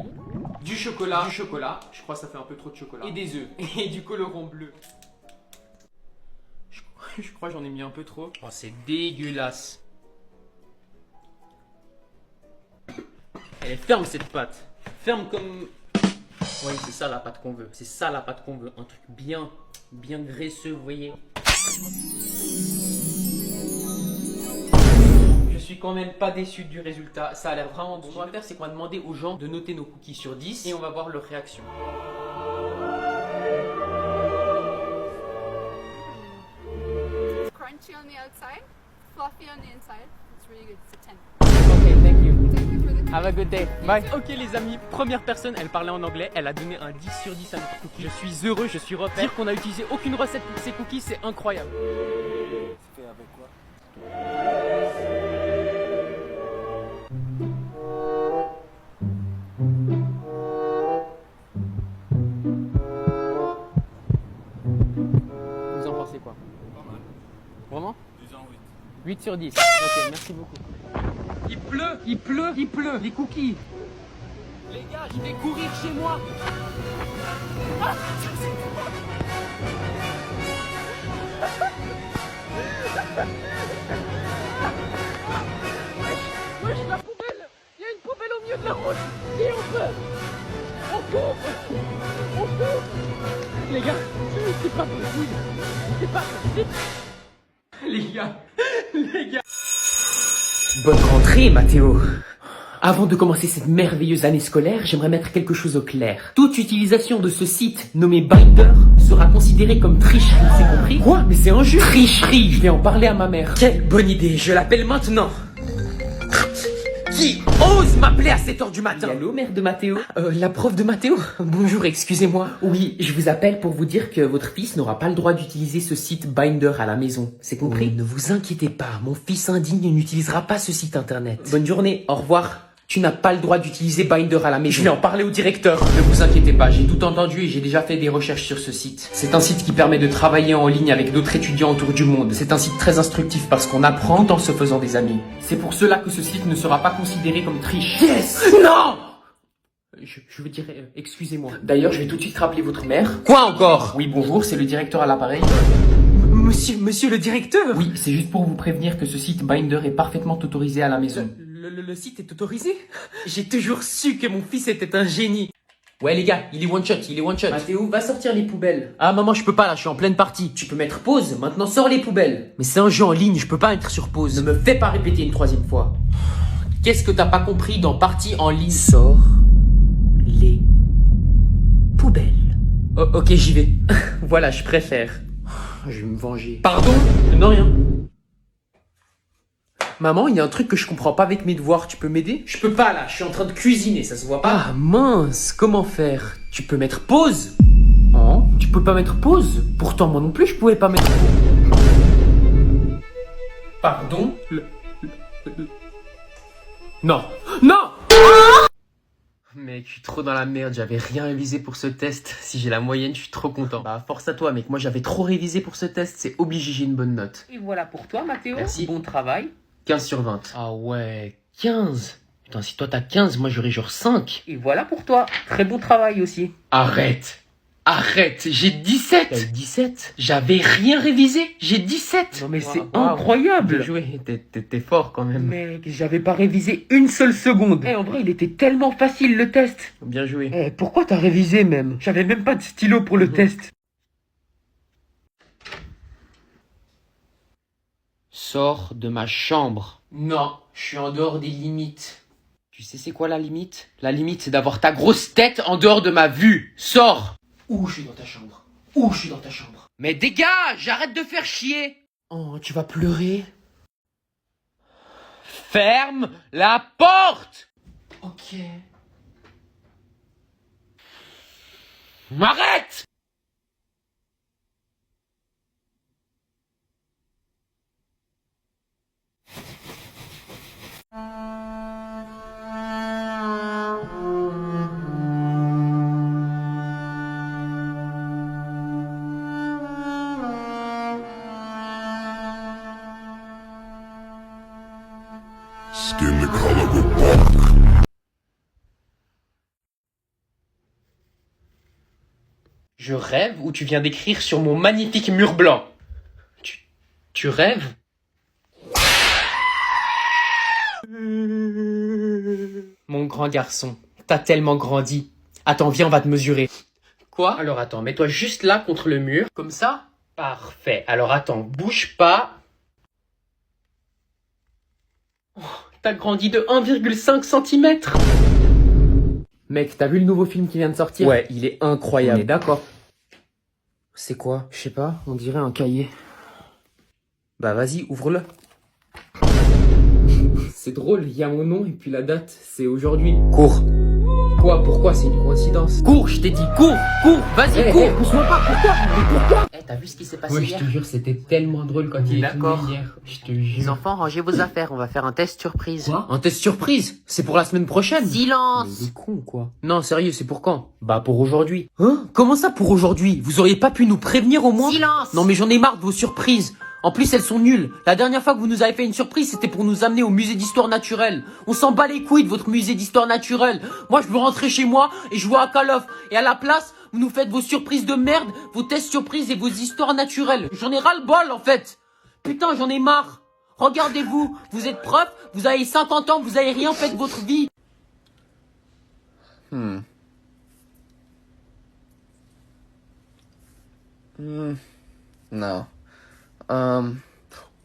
du chocolat. Je crois que ça fait un peu trop de chocolat. Et des œufs. Et du colorant bleu. Je crois que j'en ai mis un peu trop. Oh, c'est dégueulasse. Elle est ferme cette pâte. Ferme comme... Oui, c'est ça la pâte qu'on veut. C'est ça la pâte qu'on veut. Un truc bien graisseux, vous voyez. Je suis quand même pas déçu du résultat. Ça a l'air vraiment bon. Ce qu'on va faire, c'est qu'on va demander aux gens de noter nos cookies sur 10 et on va voir leur réaction. Crunchy on the outside, fluffy on the inside. It's really good. It's a 10. Ok, thank you. Thank you for the Have a good day. Bye. Ok les amis, première personne, elle parlait en anglais, elle a donné un 10 sur 10 à notre cookie. Je suis heureux, je suis repère. Dire qu'on a utilisé aucune recette pour ces cookies, c'est incroyable. C'est fait avec quoi? Vous en pensez quoi? Pas mal. Vraiment? Disons 8. 8 sur 10. Ok, merci beaucoup. Il pleut, les cookies. Les gars, je vais courir chez moi. Wesh, la poubelle. Il y a une poubelle au milieu de la route. Et on peut. On court. pas possible. C'est pas possible. Les gars. Bonne rentrée, Mathéo. Avant de commencer cette merveilleuse année scolaire, j'aimerais mettre quelque chose au clair. Toute utilisation de ce site nommé Binder sera considérée comme tricherie, c'est compris? Quoi? Mais c'est injuste! Tricherie! Je vais en parler à ma mère. Quelle bonne idée, je l'appelle maintenant. Qui ose m'appeler à 7h du matin? Allô, mère de Mathéo? La prof de Mathéo? Bonjour, excusez-moi. Oui, je vous appelle pour vous dire que votre fils n'aura pas le droit d'utiliser ce site Binder à la maison. C'est compris? Oui, ne vous inquiétez pas, mon fils indigne n'utilisera pas ce site internet. Bonne journée, au revoir. Tu n'as pas le droit d'utiliser Binder à la maison. Je vais en parler au directeur. Ne vous inquiétez pas, j'ai tout entendu et j'ai déjà fait des recherches sur ce site. C'est un site qui permet de travailler en ligne avec d'autres étudiants autour du monde. C'est un site très instructif parce qu'on apprend tout en se faisant des amis. C'est pour cela que ce site ne sera pas considéré comme triche. Yes! Non! Je veux dire, excusez-moi. D'ailleurs, je vais tout de suite rappeler votre mère. Quoi encore? Oui, bonjour, c'est le directeur à l'appareil. Monsieur le directeur? Oui, c'est juste pour vous prévenir que ce site Binder est parfaitement autorisé à la maison. Le site est autorisé? J'ai toujours su que mon fils était un génie. Ouais les gars, il est one shot, Mathéo, va sortir les poubelles. Ah maman, je peux pas là, je suis en pleine partie. Tu peux mettre pause, maintenant sors les poubelles. Mais c'est un jeu en ligne, je peux pas être sur pause. Ne me fais pas répéter une troisième fois. Qu'est-ce que t'as pas compris dans partie en ligne? Sors les poubelles. Oh, ok, j'y vais. Voilà, je préfère. Je vais me venger. Pardon? Non, rien. Maman, il y a un truc que je comprends pas avec mes devoirs, tu peux m'aider? Je peux pas là, je suis en train de cuisiner, ça se voit pas. Ah mince, comment faire? Tu peux mettre pause? Oh, tu peux pas mettre pause? Pourtant moi non plus je pouvais pas mettre pause. Pardon? Non. Non! Mec, je suis trop dans la merde, j'avais rien révisé pour ce test. Si j'ai la moyenne, je suis trop content. Bah force à toi mec, moi j'avais trop révisé pour ce test, c'est obligé, j'ai une bonne note. Et voilà pour toi Mathéo. Merci. Bon travail. 15 sur 20. Ah ouais, 15. Putain, si toi t'as 15, moi j'aurais genre 5. Et voilà pour toi. Très bon travail aussi. Arrête. Arrête, j'ai 17. T'as eu 17? J'avais rien révisé, j'ai 17. Non mais c'est incroyable. Bien joué, t'es fort quand même. Mec, j'avais pas révisé une seule seconde. En vrai, il était tellement facile le test. Bien joué. Pourquoi t'as révisé même? J'avais même pas de stylo pour le test. Sors de ma chambre. Non, je suis en dehors des limites. Tu sais c'est quoi la limite? La limite c'est d'avoir ta grosse tête en dehors de ma vue. Sors! Où je suis dans ta chambre? Où je suis dans ta chambre? Mais dégage! Arrête de faire chier! Oh, tu vas pleurer? Ferme la porte! Ok. Arrête! Skin the color of bark. Je rêve ou tu viens d'écrire sur mon magnifique mur blanc? Tu rêves? Mon grand garçon, t'as tellement grandi. Attends, viens, on va te mesurer. Quoi? Alors attends, mets-toi juste là contre le mur. Comme ça? Parfait. Alors attends, bouge pas. Oh, t'as grandi de 1,5 cm. Mec, t'as vu le nouveau film qui vient de sortir? Ouais, il est incroyable. On est d'accord. C'est quoi? Je sais pas, on dirait un cahier. Bah vas-y, ouvre-le. C'est drôle, il y a mon nom et puis la date, c'est aujourd'hui. Cours. Quoi? Pourquoi? C'est une coïncidence. Cours, je t'ai dit, cours, vas-y, cours. Pousse-moi pas, pourquoi? T'as vu ce qui s'est passé hier? Je te jure, c'était tellement drôle quand il est venu hier. Je te jure. Les enfants, rangez vos affaires, on va faire un test surprise. Quoi? Un test surprise? C'est pour la semaine prochaine? Silence! Mais il est con, quoi. Non, sérieux, c'est pour quand? Bah, pour aujourd'hui. Hein? Comment ça pour aujourd'hui? Vous auriez pas pu nous prévenir au moins? Silence! Non mais j'en ai marre de vos surprises. En plus, elles sont nulles. La dernière fois que vous nous avez fait une surprise, c'était pour nous amener au musée d'histoire naturelle. On s'en bat les couilles de votre musée d'histoire naturelle. Moi, je veux rentrer chez moi et jouer à Call of. Et à la place, vous nous faites vos surprises de merde, vos tests surprises et vos histoires naturelles. J'en ai ras le bol, en fait. Putain, j'en ai marre. Regardez-vous, vous êtes prof, vous avez 50 ans, vous avez rien fait de votre vie. No.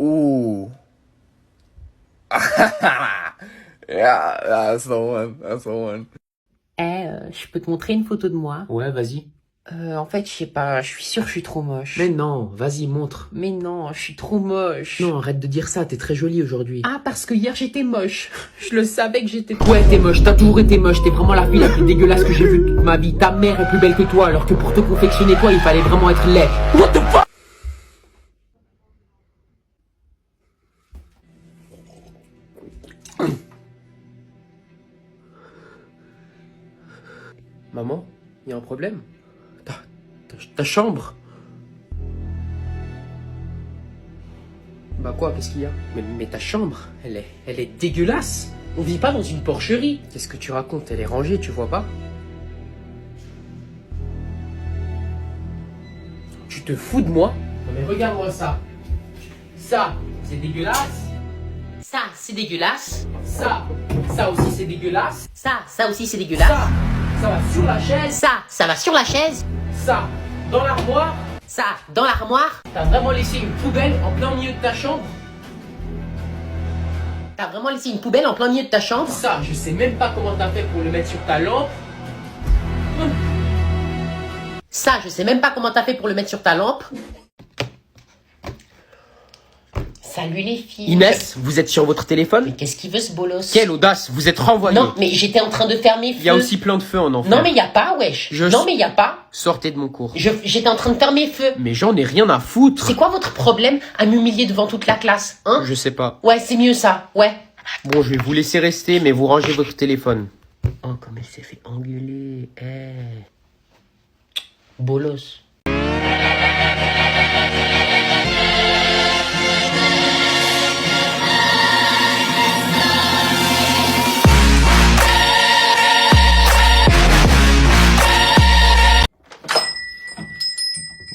Ooh. Yeah, that's the one. That's the one. Je peux te montrer une photo de moi? Ouais, vas-y. En fait, je sais pas, je suis sûre que je suis trop moche. Mais non, vas-y, montre. Mais non, je suis trop moche. Non, arrête de dire ça, t'es très jolie aujourd'hui. Ah, parce que hier j'étais moche. Je le savais que j'étais... Ouais, t'es moche, t'as toujours été moche, t'es vraiment la fille la plus dégueulasse que j'ai vue toute ma vie. Ta mère est plus belle que toi, alors que pour te confectionner toi, il fallait vraiment être laid. What the fuck? Maman, y a un problème? Ta chambre? Bah quoi, qu'est-ce qu'il y a? Mais ta chambre, elle est dégueulasse. On vit pas dans une porcherie. Qu'est-ce que tu racontes? Elle est rangée, tu vois pas? Tu te fous de moi? Non mais regarde-moi ça. Ça, c'est dégueulasse. Ça, c'est dégueulasse. Ça aussi c'est dégueulasse. Ça aussi c'est dégueulasse. Ça va sur la chaise. Ça va sur la chaise. Ça, dans l'armoire. Ça, dans l'armoire. T'as vraiment laissé une poubelle en plein milieu de ta chambre? T'as vraiment laissé une poubelle en plein milieu de ta chambre? Ça, je sais même pas comment t'as fait pour le mettre sur ta lampe. Ça, je sais même pas comment t'as fait pour le mettre sur ta lampe. Salut les filles. Inès, vous êtes sur votre téléphone? Mais qu'est-ce qu'il veut ce bolos? Quelle audace, vous êtes renvoyé. Non, mais j'étais en train de faire mes feux. Il y a aussi plein de feux en enfer. Non, mais y a pas, wesh. Non, mais y a pas. Sortez de mon cours. J'étais en train de faire mes feux. Mais j'en ai rien à foutre. C'est quoi votre problème à m'humilier devant toute la classe, hein? Je sais pas. Ouais, c'est mieux ça, ouais. Bon, je vais vous laisser rester, mais vous rangez votre téléphone. Oh, comme elle s'est fait engueuler. Bolos.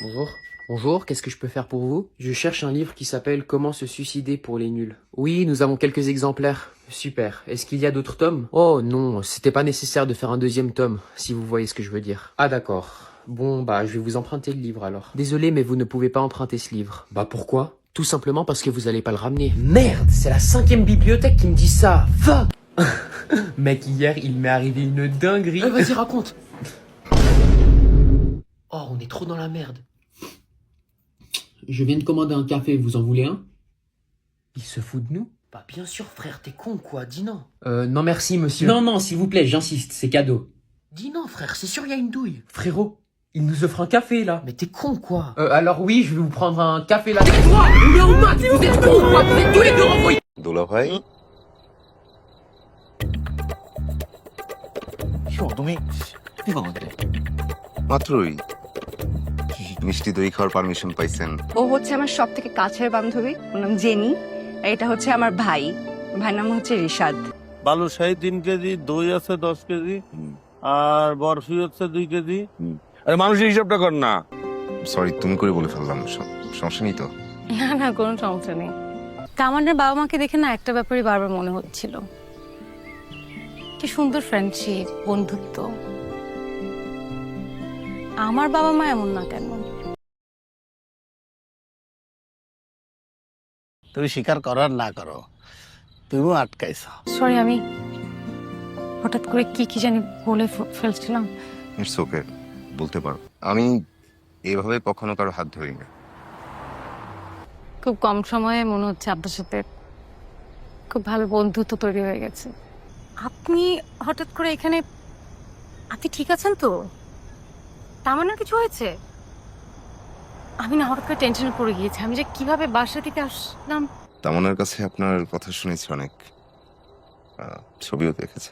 Bonjour. Bonjour, qu'est-ce que je peux faire pour vous? Je cherche un livre qui s'appelle Comment se suicider pour les nuls. Oui, nous avons quelques exemplaires. Super. Est-ce qu'il y a d'autres tomes? Oh non, c'était pas nécessaire de faire un deuxième tome, si vous voyez ce que je veux dire. Ah d'accord. Bon, bah je vais vous emprunter le livre alors. Désolé, mais vous ne pouvez pas emprunter ce livre. Bah pourquoi? Tout simplement parce que vous allez pas le ramener. Merde, c'est la 5e bibliothèque qui me dit ça. Fuck. Mec, hier, il m'est arrivé une dinguerie. Vas-y, raconte. Oh, on est trop dans la merde. Je viens de commander un café, vous en voulez un? Il se fout de nous? Bah bien sûr frère, t'es con quoi, dis non. Non merci monsieur. Non, s'il vous plaît, j'insiste, c'est cadeau. Dis non frère, c'est sûr il y a une douille. Frérot, il nous offre un café là. Mais t'es con quoi. Alors oui, je vais vous prendre un café là. Tais-toi, on est en maths, vous êtes con quoi, vous êtes tous les deux renvoyés. দুলা ভাই তুমি মাত্রই মিষ্টি দই খাওয়ার পারমিশন পাইছেন। ও হচ্ছে আমার সব থেকে কাছের বান্ধবী, ওর নাম জেনি। আর এটা হচ্ছে আমার ভাই, ভাইয়ের নাম হচ্ছে রিশাদ। বালুশাহী 3 কেজি, দই আছে 10 কেজি, আর বরফি হচ্ছে 2 কেজি। আরে মানুষের হিসাবটা কর না। সরি, তুমি করে বলে ফেললাম, সমস্যা নেই তো? না, কোনো সমস্যা নেই। কামানের বাবা মাকে দেখে না একটা ব্যাপারই বারবার মনে হচ্ছিল, কি সুন্দর ফ্রেন্ডশিপ, বন্ধুত্ব। আমার বাবা মা এমন না কেন? তুমি স্বীকার করার না করো, তুমিও আটকাইছ। সরি, আমি হঠাৎ করে কি জানি বলে ফেলছিলাম। ইটস ওকে, বলতে পারো। আমি এইভাবে কখনো কারো হাত ধরি না। খুব কম সময়ে মনে হচ্ছে আপনার সাথে খুব ভালো বন্ধুত্ব তৈরি হয়ে গেছে। আপনি হঠাৎ করে এখানে, আপনি ঠিক আছেন তো? তামান্নার কিছু হয়েছে? আমি না হঠাৎ করে টেনশনে পড়ে গিয়েছি, আমি যে কিভাবে বাসা থেকে আসলাম। তামান্নার কাছে আপনার কথা শুনেছি অনেক, ছবিও দেখেছি।